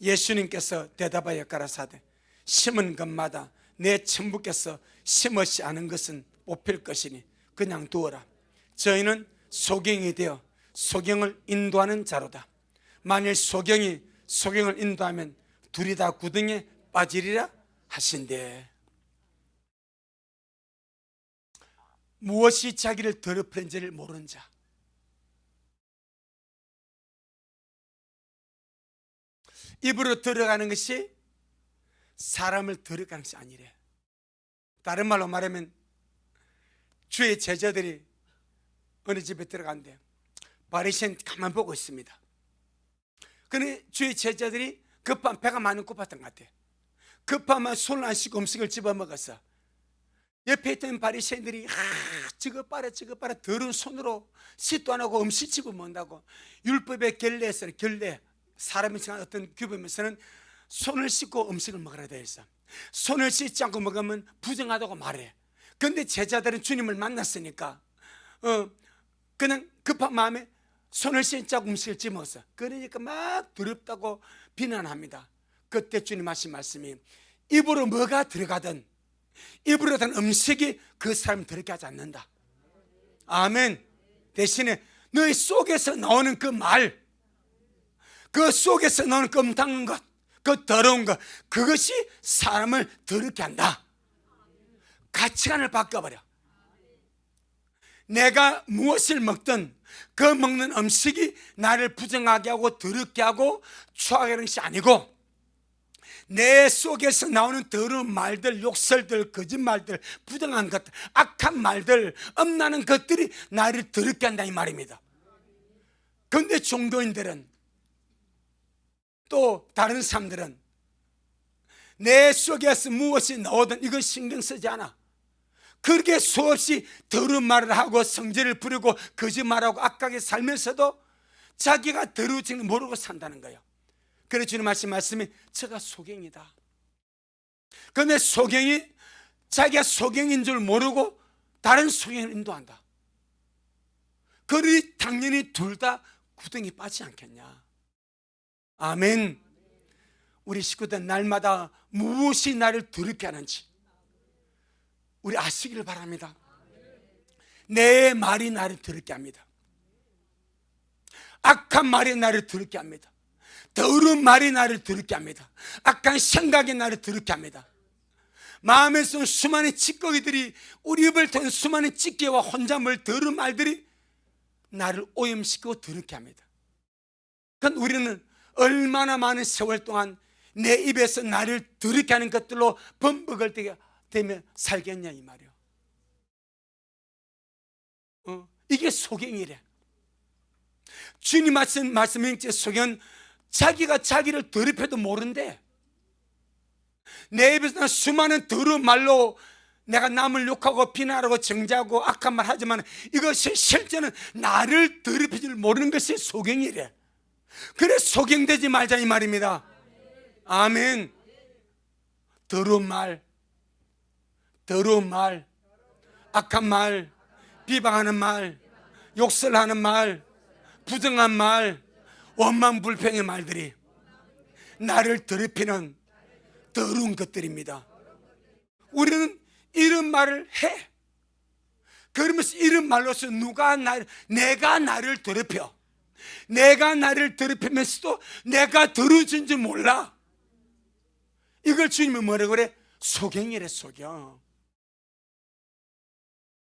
예수님께서 대답하여 가라사대 심은 것마다 내 천부께서 심었지 않은 것은 뽑힐 것이니 그냥 두어라. 저희는 소경이 되어 소경을 인도하는 자로다. 만일 소경이 소경을 인도하면 둘이 다 구덩이에 빠지리라 하신대. 무엇이 자기를 더럽히는지를 모르는 자, 입으로 들어가는 것이 사람을 더럽게 하는 것이 아니래. 다른 말로 말하면 주의 제자들이 어느 집에 들어간대. 바리새인 가만 보고 있습니다. 그런데 주의 제자들이 급한 배가 많은 고팠던 것 같아. 급하면 손을 안 씻고 음식을 집어먹었어. 옆에 있던 바리새인들이 저거 봐라 더러운 손으로 씻도 안 하고 음식 집어먹는다고. 율법의 결례에서는 사람이 정한 어떤 규범에서는 손을 씻고 음식을 먹으라 되어 있어. 손을 씻지 않고 먹으면 부정하다고 말해. 그런데 제자들은 주님을 만났으니까 그냥 급한 마음에 손을 씻지 않고 음식을 집어먹었어. 그러니까 막 더럽다고 비난합니다. 그때 주님 하신 말씀이 입으로 뭐가 들어가든 입으로 든 음식이 그 사람을 더럽게 하지 않는다. 아멘. 대신에 너희 속에서 나오는 그 말, 그 속에서 나오는 그 음탕한 것, 그 더러운 것, 그것이 사람을 더럽게 한다. 가치관을 바꿔버려. 내가 무엇을 먹든 그 먹는 음식이 나를 부정하게 하고 더럽게 하고 추하게 하는 것이 아니고 내 속에서 나오는 더러운 말들, 욕설들, 거짓말들, 부정한 것들, 악한 말들, 엄나는 것들이 나를 더럽게 한다 이 말입니다. 그런데 종교인들은 또 다른 사람들은 내 속에서 무엇이 나오든 이건 신경 쓰지 않아. 그렇게 수없이 더러운 말을 하고 성질을 부리고 거짓말하고 악하게 살면서도 자기가 더러워지는 걸 모르고 산다는 거예요. 그래서 주님 하신 말씀이 저가 소경이다. 그런데 소경이 자기가 소경인 줄 모르고 다른 소경을 인도한다. 그러니 당연히 둘 다 구덩이 빠지지 않겠냐. 아멘. 우리 식구들 날마다 무엇이 나를 더럽게 하는지 우리 아시기를 바랍니다. 내 말이 나를 더럽게 합니다. 악한 말이 나를 더럽게 합니다. 더러운 말이 나를 더럽게 합니다. 악한 생각이 나를 더럽게 합니다. 마음에서 수많은 찌꺼기들이 우리 입을 통해 수많은 찌꺼기와 혼잣말 더러운 말들이 나를 오염시키고 더럽게 합니다. 그러니까 우리는 얼마나 많은 세월 동안 내 입에서 나를 더럽게 하는 것들로 범벅을 되며 살겠냐 이 말이요. 이게 소경이래. 주님 말씀인 소경은 자기가 자기를 더럽혀도 모른대. 내 입에서 난 수많은 더러운 말로 내가 남을 욕하고 비난하고 정죄하고 악한 말 하지만 이것이 실제는 나를 더럽힐 줄 모르는 것이 소경이래. 그래 소경되지 말자 이 말입니다. 아멘. 더러운 말, 악한 말, 비방하는 말, 욕설하는 말, 부정한 말, 원망 불평의 말들이 나를 더럽히는 더러운 것들입니다. 우리는 이런 말을 해. 그러면서 이런 말로서 내가 나를 더럽혀. 내가 나를 더럽히면서도 내가 더러워진 줄 몰라. 이걸 주님은 뭐라고 그래? 소경이래. 소경.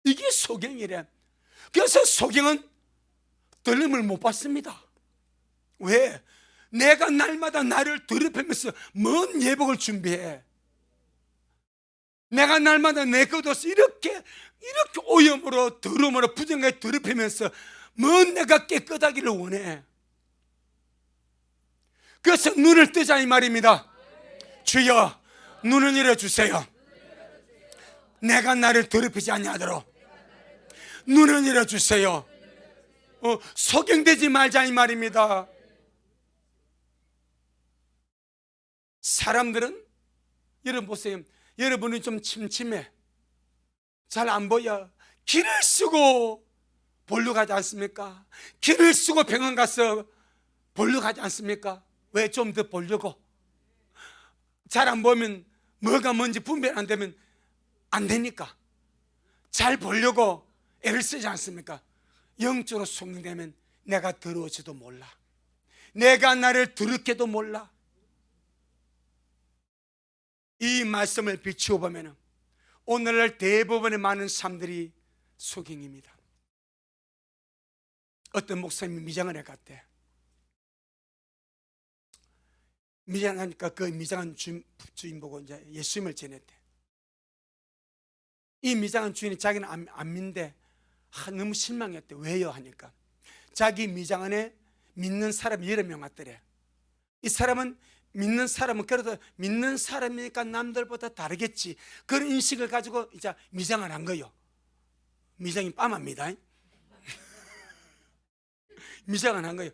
이게 소경이래. 그래서 소경은 들림을 못 받습니다. 왜? 내가 날마다 나를 더럽히면서 뭔 예복을 준비해? 내가 날마다 내 겉옷을 이렇게 오염으로 더러움으로 부정하게 더럽히면서 뭔 내가 깨끗하기를 원해? 그래서 눈을 뜨자 이 말입니다. 주여 눈을 열어주세요. 내가 나를 더럽히지 아니하도록 눈을 열어주세요. 속경되지 말자 이 말입니다. 사람들은, 여러분 보세요, 여러분이 좀 침침해, 잘 안 보여, 길을 쓰고 볼로 가지 않습니까? 길을 쓰고 병원 가서 볼로 가지 않습니까? 왜? 좀 더 보려고. 잘 안 보면 뭐가 뭔지 분별 안 되면 안 되니까 잘 보려고 애를 쓰지 않습니까? 영적으로 속량되면 내가 더러워지도 몰라, 내가 나를 더럽게도 몰라. 이 말씀을 비추어 보면 오늘날 대부분의 많은 사람들이 속임입니다. 어떤 목사님이 미장원에 갔대. 미장하니까 그 미장한 주인 보고 이제 예수님을 전했대. 이 미장한 주인이 자기는 안 믿는데 너무 실망했대. 왜요? 하니까 자기 미장원에 믿는 사람이 여러 명 왔더래. 이 사람은 믿는 사람은 그래도 믿는 사람이니까 남들보다 다르겠지, 그런 인식을 가지고 이제 미장을 한 거요. 미장이 빰합니다. 미장을 한 거예요.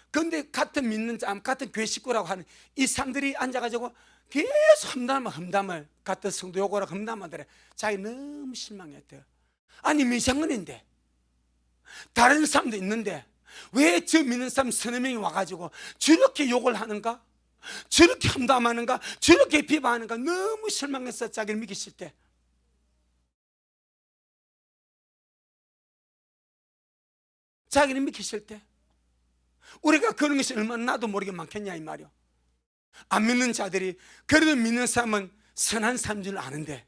그런데 같은 믿는 사람, 같은 교회 식구라고 하는 이 사람들이 앉아가지고 계속 험담을 같은 성도 요구라 험담하더래. 자기 너무 실망했대요. 아니 미장원인데 다른 사람도 있는데 왜 저 믿는 사람 서너 명이 와가지고 저렇게 욕을 하는가, 저렇게 험담하는가, 저렇게 비방하는가. 너무 실망해서 자기를 믿기 싫대. 자기를 믿기 싫대. 우리가 그런 것이 얼마나 나도 모르게 많겠냐 이 말이요. 안 믿는 자들이 그래도 믿는 사람은 선한 사람인 줄 아는데,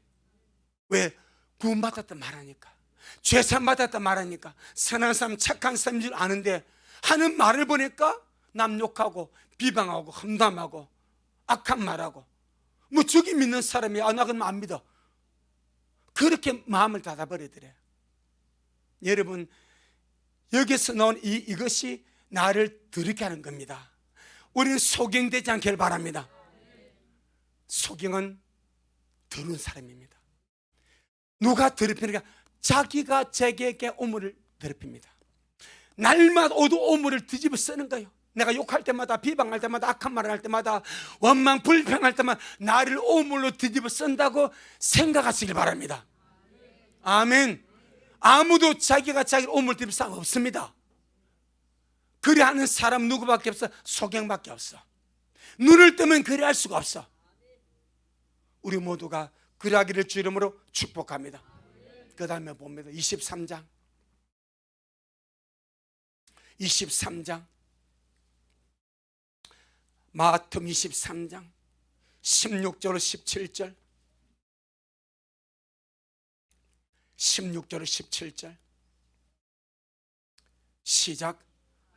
왜? 구원받았다 말하니까, 죄산 받았다 말하니까 선한 사람, 착한 사람인 줄 아는데 하는 말을 보니까 남 욕하고 비방하고 험담하고 악한 말하고, 뭐 저기 믿는 사람이 나 그러면 안 믿어, 그렇게 마음을 닫아버리더래. 여러분, 여기서 나온 이것이 나를 더럽게 하는 겁니다. 우리는 소경되지 않기를 바랍니다. 소경은 더러운 사람입니다. 누가 더럽히는가? 자기가 자기에게 오물을 더럽힙니다. 날마다 오물을 뒤집어 쓰는 거예요. 내가 욕할 때마다, 비방할 때마다, 악한 말을 할 때마다, 원망 불평할 때마다 나를 오물로 뒤집어 쓴다고 생각하시길 바랍니다. 아멘. 아무도 자기가 자기를 오물 뒤집어 쓰는 사람 없습니다. 그래 하는 사람 누구밖에 없어? 소경밖에 없어. 눈을 뜨면 그래 할 수가 없어. 우리 모두가 그래 하기를 주 이름으로 축복합니다. 그 다음에 봅니다. 23장 마태복음 23장 16절로 17절 16절로 17절 시작.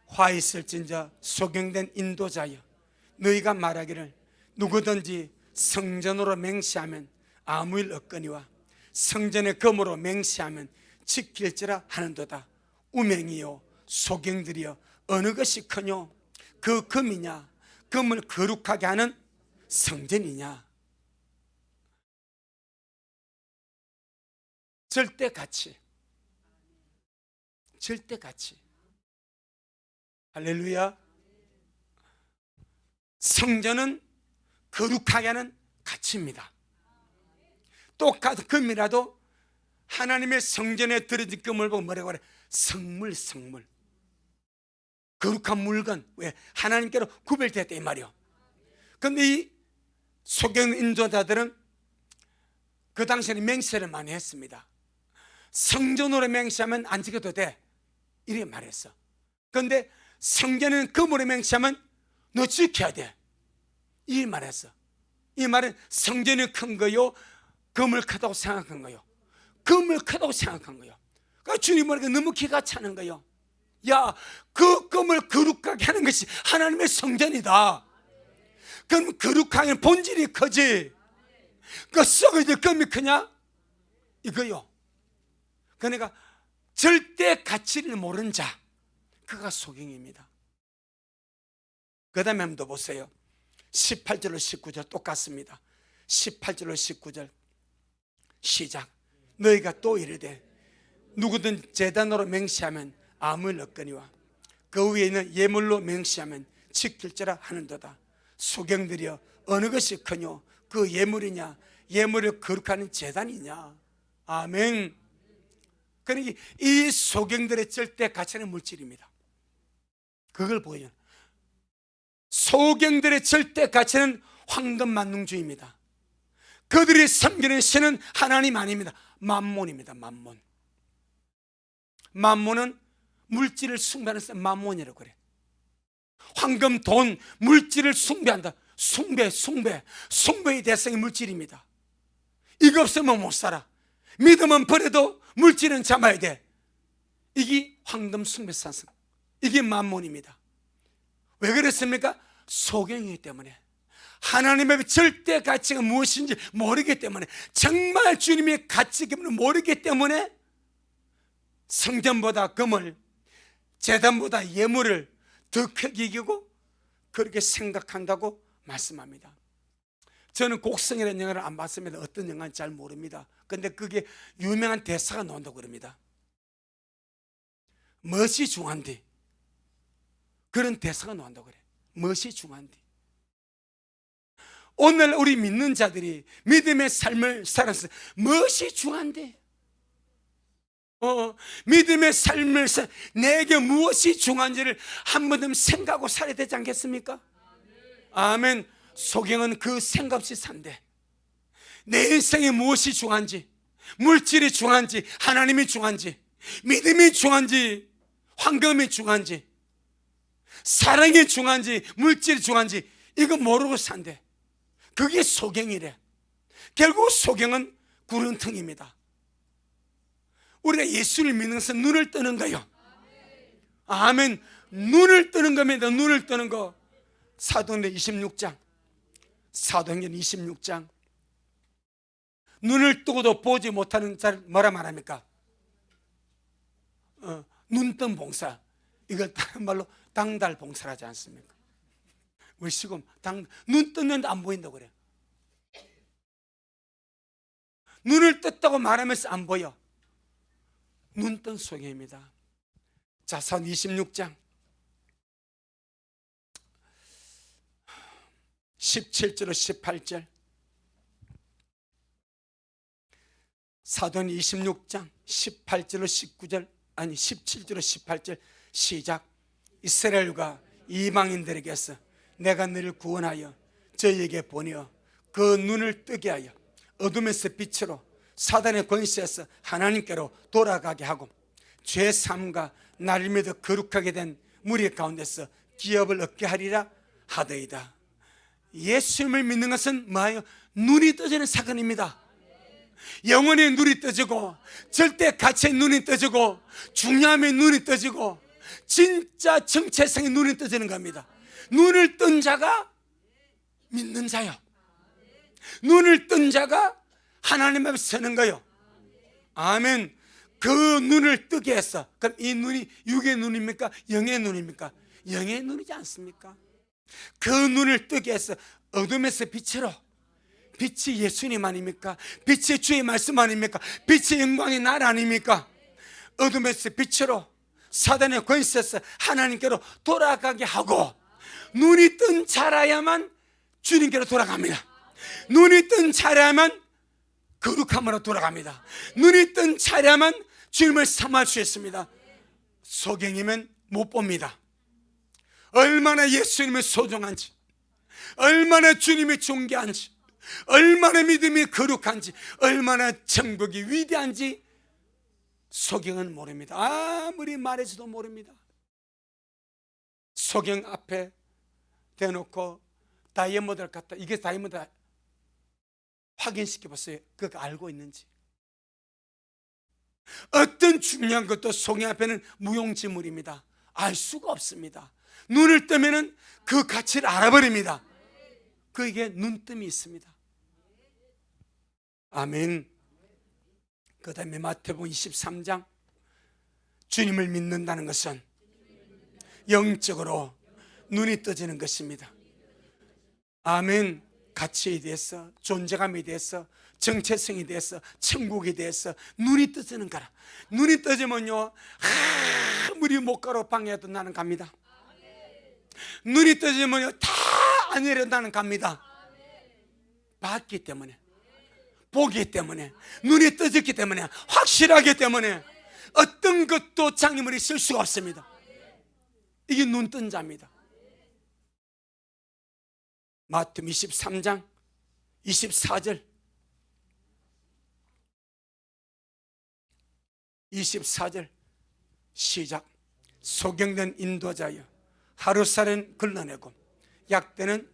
화 있을진저 소경된 인도자여, 너희가 말하기를 누구든지 성전으로 맹세하면 아무 일 없거니와 성전의 금으로 맹세하면 지킬지라 하는도다. 우맹이요 소경들이여, 어느 것이 크뇨? 그 금이냐? 금을 거룩하게 하는 성전이냐? 절대가치, 절대가치. 할렐루야. 성전은 거룩하게 하는 가치입니다. 똑같은 금이라도 하나님의 성전에 들어진 금을 보고 뭐라고 그래? 성물. 거룩한 물건. 왜? 하나님께로 구별되었다 이 말이요. 그런데 이 소경 인도자들은 그 당시에는 맹세를 많이 했습니다. 성전으로 맹세하면 안 지켜도 돼, 이렇게 말했어. 그런데 성전은 금으로 맹세하면 너 지켜야 돼, 이 말했어. 이 말은 성전이 큰 거요, 금을 크다고 생각한 거요. 금을 크다고 생각한 거요. 그러니까 주님 보니까 너무 기가 차는 거요. 야, 그 금을 거룩하게 하는 것이 하나님의 성전이다. 그럼 거룩하게 본질이 크지. 그 썩어질 금이 크냐? 이거요. 그러니까 절대 가치를 모르는 자, 그가 소경입니다. 그 다음에 한번 더 보세요. 18절로 19절 똑같습니다. 18절로 19절 시작. 너희가 또 이르되 누구든 제단으로 맹세하면 암을 얻거니와 그 위에 있는 예물로 맹세하면 지킬지라 하는도다. 소경들이여 어느 것이 크뇨? 그 예물이냐? 예물을 거룩하는 제단이냐? 아멘. 그러니까 이 소경들의 절대 가치는 물질입니다. 그걸 보여요. 소경들의 절대 가치는 황금 만능주의입니다. 그들이 섬기는 신은 하나님 아닙니다. 만몬입니다. 만몬. 만몬은 물질을 숭배하는 사람, 만몬이라고 그래. 황금, 돈, 물질을 숭배한다. 숭배의 대상이 물질입니다. 이거 없으면 못 살아. 믿음은 버려도 물질은 잡아야 돼. 이게 황금 숭배 사상, 이게 만몬입니다. 왜 그랬습니까? 소경이기 때문에, 하나님의 절대 가치가 무엇인지 모르기 때문에, 정말 주님의 가치 기분을 모르기 때문에 성전보다 금을, 제단보다 예물을 더 크게 여기고 그렇게 생각한다고 말씀합니다. 저는 곡성이라는 영화를 안 봤습니다. 어떤 영화인지 잘 모릅니다. 근데 그게 유명한 대사가 나온다고 그럽니다. 멋이 중한디, 그런 대사가 나온다고 그래. 멋이 중한디. 오늘 우리 믿는 자들이 믿음의 삶을 살아서 멋이 중한데, 믿음의 삶을 살아 내게 무엇이 중한지를 한 번쯤 생각하고 살아야 되지 않겠습니까? 아멘. 소경은 그 생각 없이 산대. 내 인생에 무엇이 중한지, 물질이 중한지, 하나님이 중한지, 믿음이 중한지, 황금이 중한지, 사랑이 중한지, 물질이 중한지, 이거 모르고 산대. 그게 소경이래. 결국 소경은 구렁텅입니다. 우리가 예수를 믿는 것은 눈을 뜨는 거예요. 아멘. 눈을 뜨는 겁니다. 눈을 뜨는 거. 사도행전 26장, 사도행전 26장. 눈을 뜨고도 보지 못하는 자를 뭐라 말합니까? 눈뜬 봉사. 이걸 다른 말로 당달 봉사하지 않습니까? 우리 지금 눈 떴는데 안 보인다고 그래요. 눈을 떴다고 말하면서 안 보여. 눈 뜬 소경입니다. 자, 사도행전 26장 17절로 18절. 사도행전 26장 18절로 19절, 아니 17절로 18절 시작. 이스라엘과 이방인들에게서 내가 너를 구원하여 저희에게 보내어 그 눈을 뜨게 하여 어둠에서 빛으로 사단의 권세에서 하나님께로 돌아가게 하고 죄 사함과 나를 믿어 거룩하게 된 무리 가운데서 기업을 얻게 하리라 하더이다. 예수님을 믿는 것은 뭐예요? 눈이 떠지는 사건입니다. 영혼의 눈이 떠지고, 절대 가치의 눈이 떠지고, 중요함의 눈이 떠지고, 진짜 정체성의 눈이 떠지는 겁니다. 눈을 뜬 자가 믿는 자요. 눈을 뜬 자가 하나님 앞에 서는 거요. 아멘. 그 눈을 뜨게 했어. 그럼 이 눈이 육의 눈입니까? 영의 눈입니까? 영의 눈이지 않습니까? 그 눈을 뜨게 해서 어둠에서 빛으로, 빛이 예수님 아닙니까? 빛이 주의 말씀 아닙니까? 빛의 영광의 날 아닙니까? 어둠에서 빛으로 사단의 권세에서 하나님께로 돌아가게 하고, 눈이 뜬 자라야만 주님께로 돌아갑니다. 눈이 뜬 자라야만 거룩함으로 돌아갑니다. 눈이 뜬 자라야만 주님을 삼할 수 있습니다. 소경이면 못 봅니다. 얼마나 예수님이 소중한지, 얼마나 주님이 존귀한지, 얼마나 믿음이 거룩한지, 얼마나 천국이 위대한지 소경은 모릅니다. 아무리 말해서도 모릅니다. 소경 앞에 대놓고 다이아몬드를 갖다, 이게 다이아몬드 확인시켜 봤어요. 그거 알고 있는지. 어떤 중요한 것도 소경 앞에는 무용지물입니다. 알 수가 없습니다. 눈을 뜨면은 그 가치를 알아버립니다. 그에게 눈뜸이 있습니다. 아멘. 그 다음에 마태복음 23장, 주님을 믿는다는 것은 영적으로 눈이 떠지는 것입니다. 아멘. 가치에 대해서, 존재감에 대해서, 정체성에 대해서, 천국에 대해서 눈이 떠지는 거라. 눈이 떠지면요, 아무리 못 가로 방해해도 나는 갑니다. 눈이 떠지면요, 다 아니래도 나는 갑니다. 봤기 때문에, 보기 때문에, 눈이 떠졌기 때문에, 확실하기 때문에 어떤 것도 장애물이 있을 수가 없습니다. 이게 눈 뜬 자입니다. 마태복음 23장 24절 24절 시작. 소경된 인도자여, 하루살은 걸러내고 약대는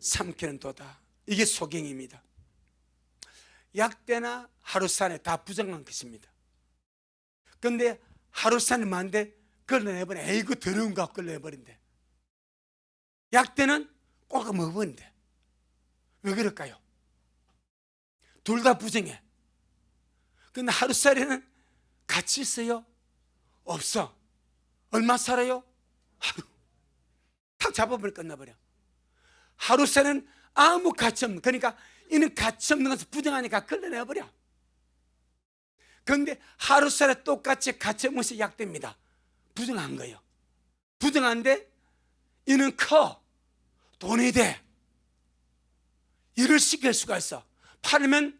삼키는 도다. 이게 소경입니다. 약대나 하루살에 다 부정한 것입니다. 그런데 하루살은 많은데 걸러내버려. 에이구 더러운 거 걸러내버린대. 약대는 꼭 먹어버린대. 왜 그럴까요? 둘 다 부정해. 근데 하루살에는 가치 있어요? 없어. 얼마 살아요? 하루. 탁 잡아버려, 끝나버려. 하루살은 아무 가치 없는, 그러니까 이는 가치 없는 것을 부정하니까 걸러내버려. 그런데 하루살에 똑같이 가치 없는 것이 약됩니다. 부정한 거예요. 부정한데 이는 커, 돈이 돼. 일을 시킬 수가 있어. 팔면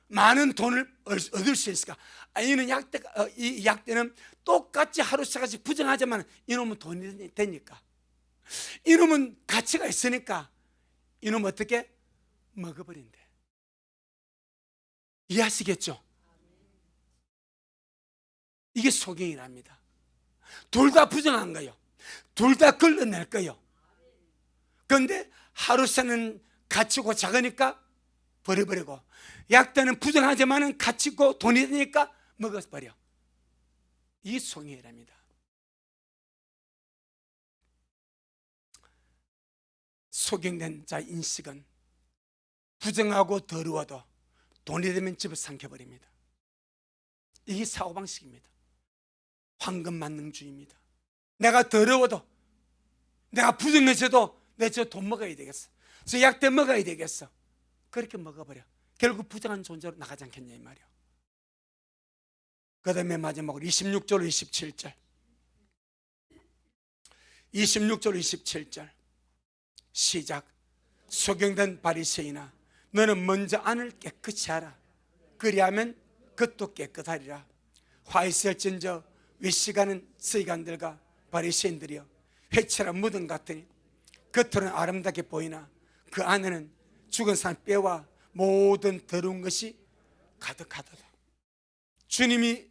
많은 돈을 얻을 수 있을까? 이는 이 약대는 똑같이 하루살같이 부정하지만 이놈은 돈이 되니까, 이놈은 가치가 있으니까 이놈은 어떻게 먹어버린대. 이해하시겠죠? 이게 소경이랍니다. 둘 다 부정한 거예요. 둘 다 걸러낼 거예요. 그런데 하루살은 가치고 작으니까 버려버리고, 약대는 부정하지만 가치고 돈이 되니까 먹어버려. 이 소경이랍니다. 소경된 자 인식은 부정하고 더러워도 돈이 되면 집어삼켜버립니다. 이게 사고방식입니다. 황금만능주의입니다. 내가 더러워도, 내가 부정해져도 내 저 돈 먹어야 되겠어, 저 약대 먹어야 되겠어, 그렇게 먹어버려. 결국 부정한 존재로 나가지 않겠냐 이 말이야. 그 다음에 마지막으로 26절 27절 26절 27절 시작. 소경된 바리새인아, 너는 먼저 안을 깨끗이 하라. 그리하면 겉도 깨끗하리라. 화 있을진저 외식하는 서기관들과 바리새인들이여, 회칠한 무덤 같으니 겉으로는 아름답게 보이나 그 안에는 죽은 사람 뼈와 모든 더러운 것이 가득하도다. 주님이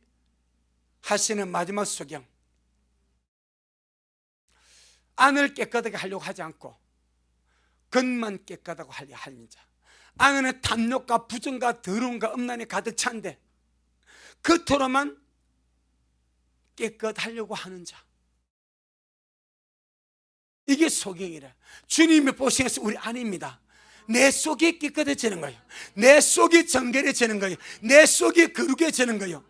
하시는 마지막 소경, 안을 깨끗하게 하려고 하지 않고 겉만 깨끗하고 하려 하는 자, 안에는 탐욕과 부정과 더러움과 음란이 가득 찬데 겉으로만 깨끗하려고 하는 자, 이게 소경이라. 주님이 보시면서 우리 아닙니다. 내 속이 깨끗해지는 거예요. 내 속이 정결해지는 거예요. 내 속이 거룩해지는 거예요.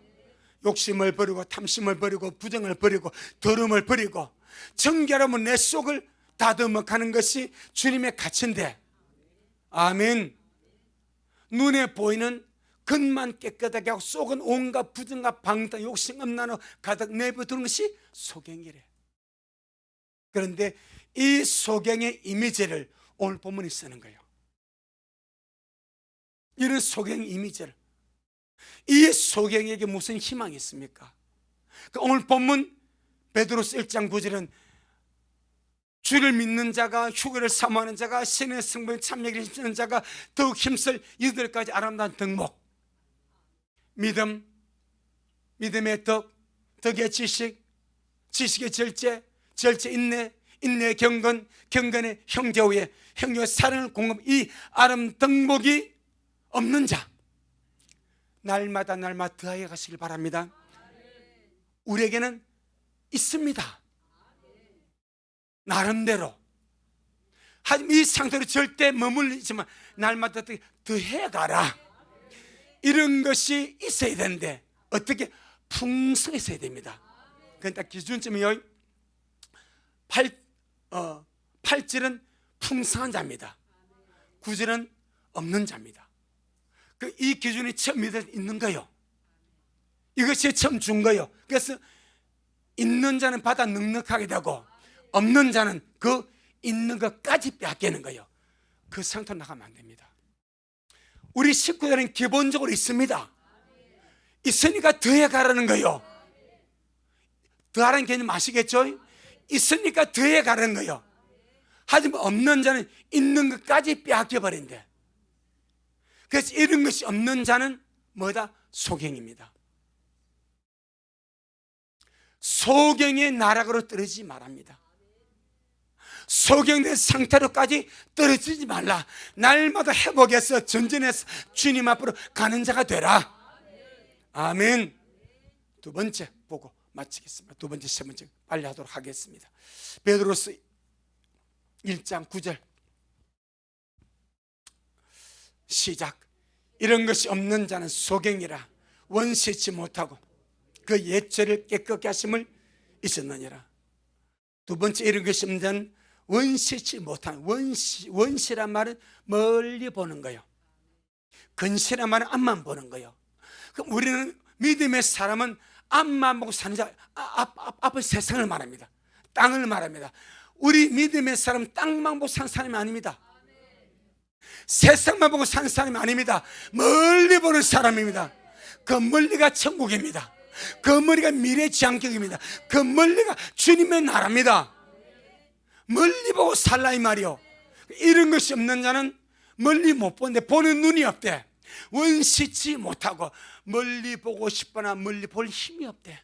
욕심을 버리고 탐심을 버리고 부정을 버리고 더러움을 버리고 정결하면 내 속을 다듬어 가는 것이 주님의 가치인데, 아멘. 눈에 보이는 겉만 깨끗하게 하고 속은 온갖 부정과 방탕 욕심 음란으로 가득 내버두는 것이 소경이래. 그런데 이 소경의 이미지를 오늘 본문에 쓰는 거예요. 이런 소경 이미지를, 이 소경에게 무슨 희망이 있습니까? 오늘 본문 베드로서 1장 9절은 주를 믿는 자가, 휴거를 사모하는 자가, 신의 성부에 참여하기 힘쓰는 자가 더욱 힘쓸 이들까지 아름다운 덕목, 믿음, 믿음의 덕, 덕의 지식, 지식의 절제, 절제 인내, 인내의 경건, 경건의 형제후에, 형제의 사랑을 공급, 이 아름 덕목이 없는 자, 날마다 날마다 더하게 가시길 바랍니다. 우리에게는 있습니다. 나름대로. 하지만 이 상태로 절대 머물리지만 날마다 더 해가라. 이런 것이 있어야 되는데 어떻게? 풍성했어야 됩니다. 그러니까 기준점이요, 8절은 풍성한 자입니다. 9절은 없는 자입니다. 이 기준이 처음 있는 거예요. 이것이 처음 준 거예요. 그래서 있는 자는 받아 넉넉하게 되고 없는 자는 그 있는 것까지 빼앗기는 거예요. 그 상태로 나가면 안 됩니다. 우리 식구들은 기본적으로 있습니다. 있으니까 더해 가라는 거예요. 더하라는 개념 아시겠죠? 있으니까 더해 가라는 거예요. 하지만 없는 자는 있는 것까지 빼앗겨 버린대. 그래서 이런 것이 없는 자는 뭐다? 소경입니다. 소경의 나락으로 떨어지지 말랍니다. 소경된 상태로까지 떨어지지 말라. 날마다 회복해서 전진해서 주님 앞으로 가는 자가 되라. 아멘. 두 번째 보고 마치겠습니다. 두 번째, 세 번째 빨리 하도록 하겠습니다. 베드로서 1장 9절 시작. 이런 것이 없는 자는 소경이라 원시치 못하고 그 옛죄를 깨끗게 하심을 잊었느니라. 두 번째, 이런 것이 없는 자는 원시치 못한, 원시란 말은 멀리 보는 거예요. 근시란 말은 앞만 보는 거예요. 그럼 우리는 믿음의 사람은 앞만 보고 사는 자, 앞은 세상을 말합니다. 땅을 말합니다. 우리 믿음의 사람은 땅만 보고 사는 사람이 아닙니다. 세상만 보고 사는 사람이 아닙니다. 멀리 보는 사람입니다. 그 멀리가 천국입니다. 그 멀리가 미래지향격입니다. 그 멀리가 주님의 나라입니다. 멀리 보고 살라 이 말이요. 이런 것이 없는 자는 멀리 못 보는데 보는 눈이 없대. 원시치 못하고 멀리 보고 싶거나 멀리 볼 힘이 없대.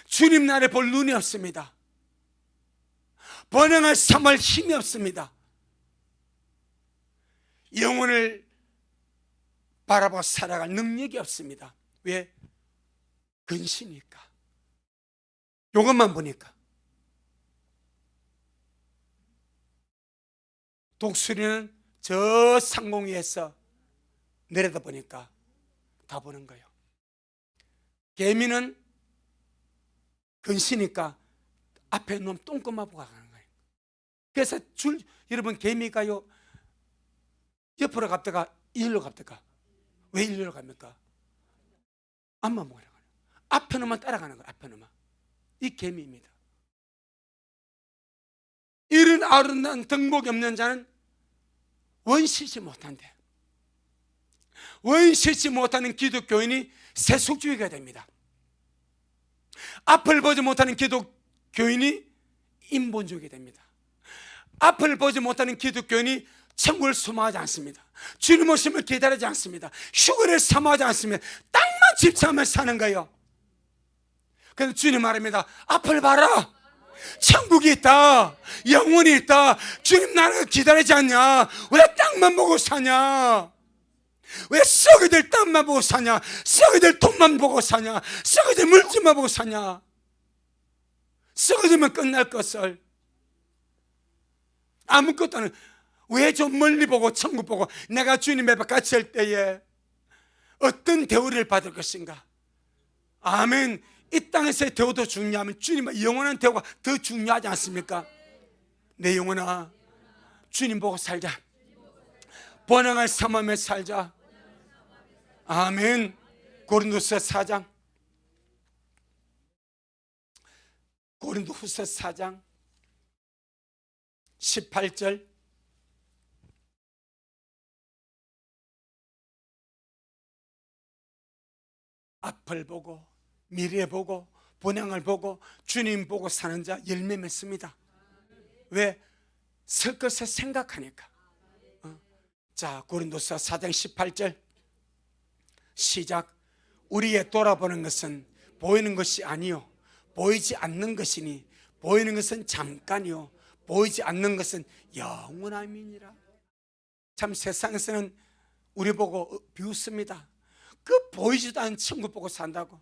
주님 나라에 볼 눈이 없습니다. 번영을 삼을 힘이 없습니다. 영혼을 바라보고 살아갈 능력이 없습니다. 왜? 근시니까. 이것만 보니까. 독수리는 저 상공위에서 내려다 보니까 다 보는 거예요. 개미는 근시니까 앞에 놈 똥꼬만 보고 가는 거예요. 그래서 여러분 개미가요 옆으로 갔다가 일로 갔다가 왜 일로 갑니까? 앞만 보고 가는 거예요. 앞에 놈만 따라가는 거예요. 앞에 놈만. 이 개미입니다. 이런 아름다운 덕목이 없는 자는 원시치 못한대. 원시치 못하는 기독교인이 세속주의가 됩니다. 앞을 보지 못하는 기독교인이 인본주의가 됩니다. 앞을 보지 못하는 기독교인이 천국을 소망하지 않습니다. 주님 오심을 기다리지 않습니다. 휴거를 사모하지 않습니다. 땅만 집착하며 사는 거예요. 그래서 주님 말합니다. 앞을 봐라. 천국이 있다. 영원히 있다. 주님 나라가 기다리지 않냐? 왜 땅만 보고 사냐? 왜 썩어질 땅만 보고 사냐? 썩어질 돈만 보고 사냐? 썩어질 물질만 보고 사냐? 썩어지면 끝날 것을 아무것도 안 해. 왜 좀 멀리 보고 천국 보고 내가 주님 앞에 같이 할 때에 어떤 대우를 받을 것인가? 아멘. 이 땅에서의 대우도 중요하면 주님의 영원한 대우가 더 중요하지 않습니까? 내 영혼아, 주님 보고 살자. 번영을 삼으며 살자. 아멘. 고린도서 4장, 고린도후서 4장 18절 앞을 보고 미래 보고 본향을 보고 주님 보고 사는 자 열매 맺습니다. 왜? 설 것을 생각하니까. 자, 고린도서 4장 18절 시작. 우리의 돌아보는 것은 보이는 것이 아니요 보이지 않는 것이니 보이는 것은 잠깐이요 보이지 않는 것은 영원함이니라. 참 세상에서는 우리 보고 비웃습니다. 그 보이지도 않는 천국 보고 산다고,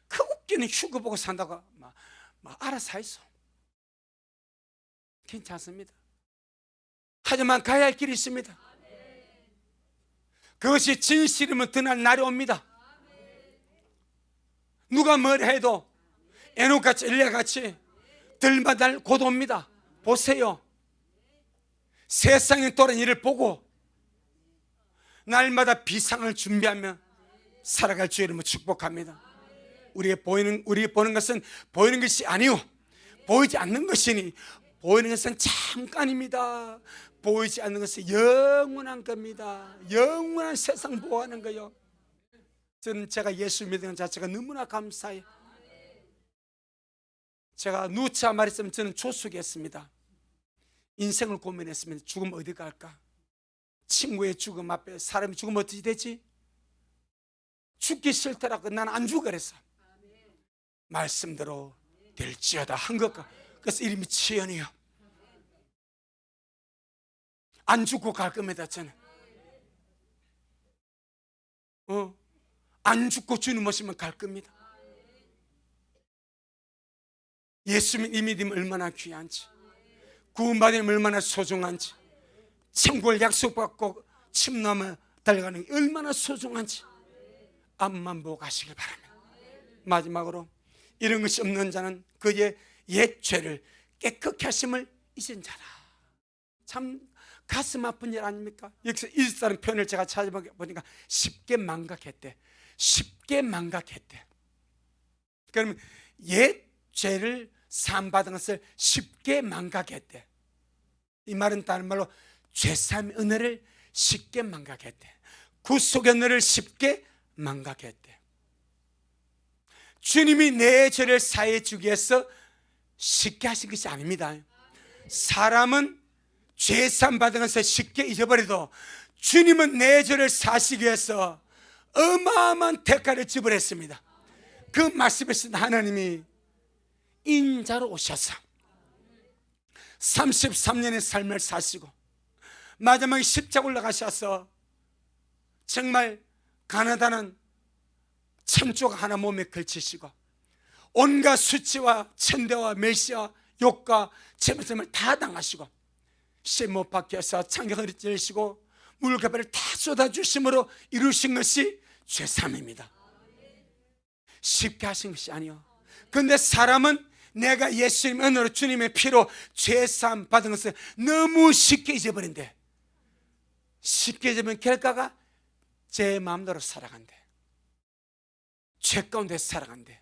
그 웃기는 휴거 보고 산다고 막 알아서 했어. 괜찮습니다. 하지만 가야 할 길이 있습니다. 그것이 진실이면 드날 날이 옵니다. 누가 뭐라 해도 에녹같이 엘리야같이 들마다 날 곧 옵니다. 보세요. 세상에 돌아온 일을 보고 날마다 비상을 준비하며 살아갈 주 이름으로 축복합니다. 우리가 보는 것은 보이는 것이 아니요 보이지 않는 것이니, 보이는 것은 잠깐입니다. 보이지 않는 것은 영원한 겁니다. 영원한 세상 보호하는 거요. 저는 제가 예수 믿는 자체가 너무나 감사해요. 제가 누차 말했으면 저는 조숙했습니다. 인생을 고민했습니다. 죽으면 어디 갈까? 친구의 죽음 앞에 사람이 죽으면 어떻게 되지? 죽기 싫더라고. 난 안 죽어 그랬어. 말씀대로 될지어다 한 것과, 그래서 이름이 치연이요. 안 죽고 갈 겁니다. 저는 안 죽고 주님 오시면 갈 겁니다. 예수 믿으면 얼마나 귀한지, 구원받으면 얼마나 소중한지, 천국을 약속받고 침 넘어 달려가는 게 얼마나 소중한지 앞만 보고 가시길 바랍니다. 마지막으로, 이런 것이 없는 자는 그의 옛 죄를 깨끗게 하심을 잊은 자라. 참 가슴 아픈 일 아닙니까? 여기서 잊었다는 표현을 제가 찾아보니까 쉽게 망각했대. 쉽게 망각했대. 그러면 옛 죄를 사함받은 것을 쉽게 망각했대. 이 말은 다른 말로 죄사함의 은혜를 쉽게 망각했대. 구속의 은혜를 쉽게 망각했대. 주님이 내 죄를 사해 주기 위해서 쉽게 하신 것이 아닙니다. 사람은 죄사함 받은 것을 쉽게 잊어버려도 주님은 내 죄를 사시기 위해서 어마어마한 대가를 지불했습니다. 그 말씀에서 하나님이 인자로 오셔서 33년의 삶을 사시고 마지막에 십자가 올라가셔서 정말 가나다는 참조가 하나 몸에 걸치시고 온갖 수치와 천대와 멸시와 욕과 재물점을 다 당하시고 시 못 박혀서 창경을 찌르시고 물가발을 다 쏟아주심으로 이루신 것이 죄사함입니다. 쉽게 하신 것이 아니요. 그런데 사람은 내가 예수님 은혜로 주님의 피로 죄사함 받은 것을 너무 쉽게 잊어버린대. 쉽게 잊으면 결과가 제 마음대로 살아간대. 죄 가운데 살아간대.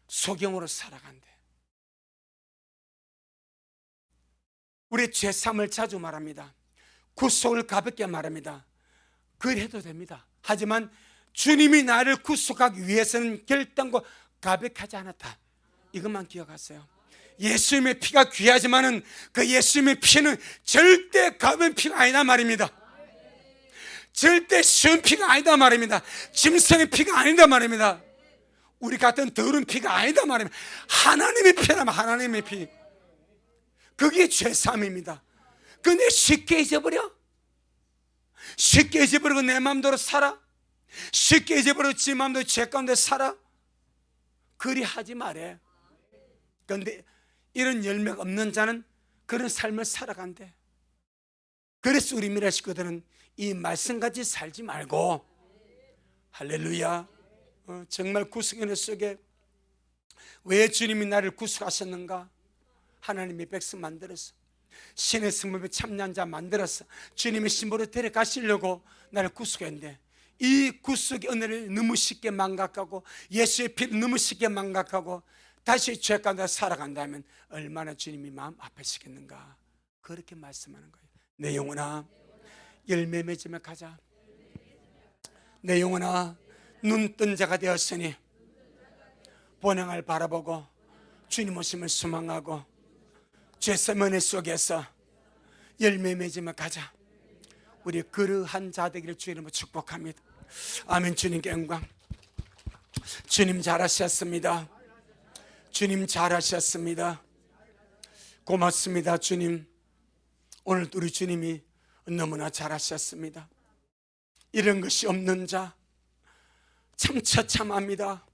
소경으로 살아간대. 우리 죄사함을 자주 말합니다. 구속을 가볍게 말합니다. 그래도 됩니다. 하지만 주님이 나를 구속하기 위해서는 결단코 가볍게 하지 않았다. 이것만 기억하세요. 예수님의 피가 귀하지만은 그 예수님의 피는 절대 가벼운 피가 아니다 말입니다. 절대 쉬운 피가 아니다 말입니다. 짐승의 피가 아니다 말입니다. 우리 같은 더러운 피가 아니다 말입니다. 하나님의 피라면 하나님의 피. 그게 죄사함입니다. 그런데 쉽게 잊어버려? 쉽게 잊어버리고 내 마음대로 살아? 쉽게 잊어버리고 지 마음대로 죄 가운데 살아? 그리 하지 말해. 그런데 이런 열매가 없는 자는 그런 삶을 살아간대. 그래서 우리 미라 식구들은 이 말씀같이 살지 말고, 할렐루야, 정말 구속의 은혜 속에 왜 주님이 나를 구속하셨는가? 하나님의 백성 만들어서, 신의 성품에 참여한 자 만들어서 주님의 신부로 데려가시려고 나를 구속했는데, 이 구속의 은혜를 너무 쉽게 망각하고 예수의 피를 너무 쉽게 망각하고 다시 죄 가운데 살아간다면 얼마나 주님이 마음 아프시겠는가? 그렇게 말씀하는 거예요. 내 영혼아, 열매 맺으며 가자. 내 영혼아, 눈 뜬 자가 되었으니 본향을 바라보고 주님 오심을 소망하고 죄사함 은혜 속에서 열매 맺으며 가자. 우리 그러한 자 되기를 주의 이름으로 축복합니다. 아멘. 주님께 영광. 주님 잘하셨습니다. 주님 잘하셨습니다. 고맙습니다. 주님, 오늘 우리 주님이 너무나 잘하셨습니다. 이런 것이 없는 자 참 처참합니다.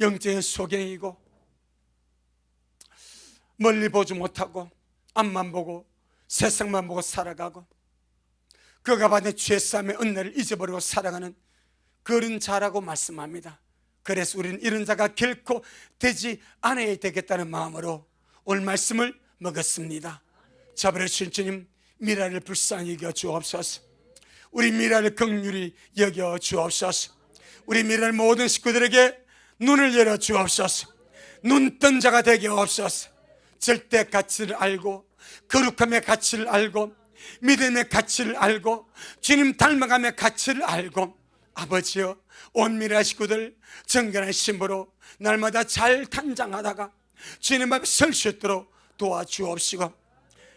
영적인 소경이고 멀리 보지 못하고 앞만 보고 세상만 보고 살아가고 그가 받은 죄사함의 은혜를 잊어버리고 살아가는 그런 자라고 말씀합니다. 그래서 우리는 이런 자가 결코 되지 않아야 되겠다는 마음으로 오늘 말씀을 먹었습니다. 자비로우신 주님, 미라를 불쌍히 여겨 주옵소서. 우리 미라를 긍휼히 여겨 주옵소서. 우리 미라를 모든 식구들에게 눈을 열어 주옵소서. 눈뜬 자가 되게 하옵소서. 절대 가치를 알고 거룩함의 가치를 알고 믿음의 가치를 알고 주님 닮아감의 가치를 알고 아버지여 온 미라 식구들 정결한 신부로 날마다 잘 단장하다가 주님 앞에 설 수 있도록 도와주옵시고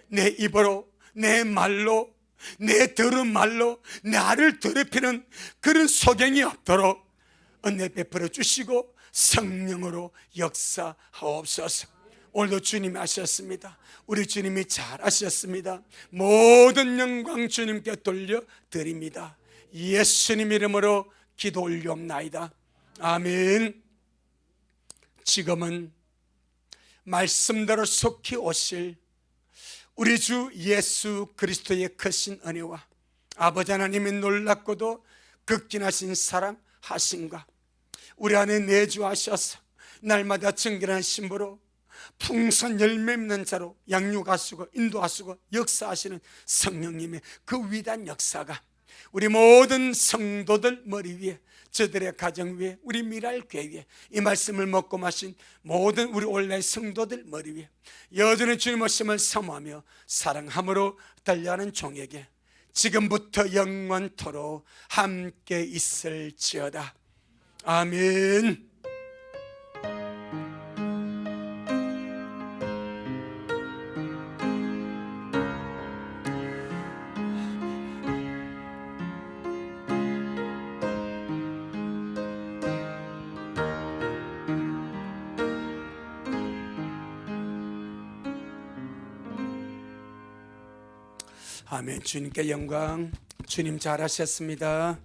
내 입으로 내 말로 내 들은 말로 나를 더럽히는 그런 소경이 없도록 은혜 베풀어 주시고 성령으로 역사하옵소서. 오늘도 주님이 하셨습니다. 우리 주님이 잘하셨습니다. 모든 영광 주님께 돌려드립니다. 예수님 이름으로 기도 올리옵나이다. 아멘. 지금은 말씀대로 속히 오실 우리 주 예수 그리스도의 크신 은혜와 아버지 하나님의 놀랍고도 극진하신 사랑 하심과 우리 안에 내주하셔서 날마다 정결한 신부로 풍선 열매 맺는 자로 양육하시고 인도하시고 역사하시는 성령님의 그 위대한 역사가 우리 모든 성도들 머리 위에 저들의 가정 위에 우리 미랄 교회 위에 이 말씀을 먹고 마신 모든 우리 온라인 성도들 머리 위에 여전히 주님 오심을 사모하며 사랑함으로 달려가는 종에게 지금부터 영원토록 함께 있을지어다. 아멘. 아멘. 주님께 영광. 주님 잘하셨습니다.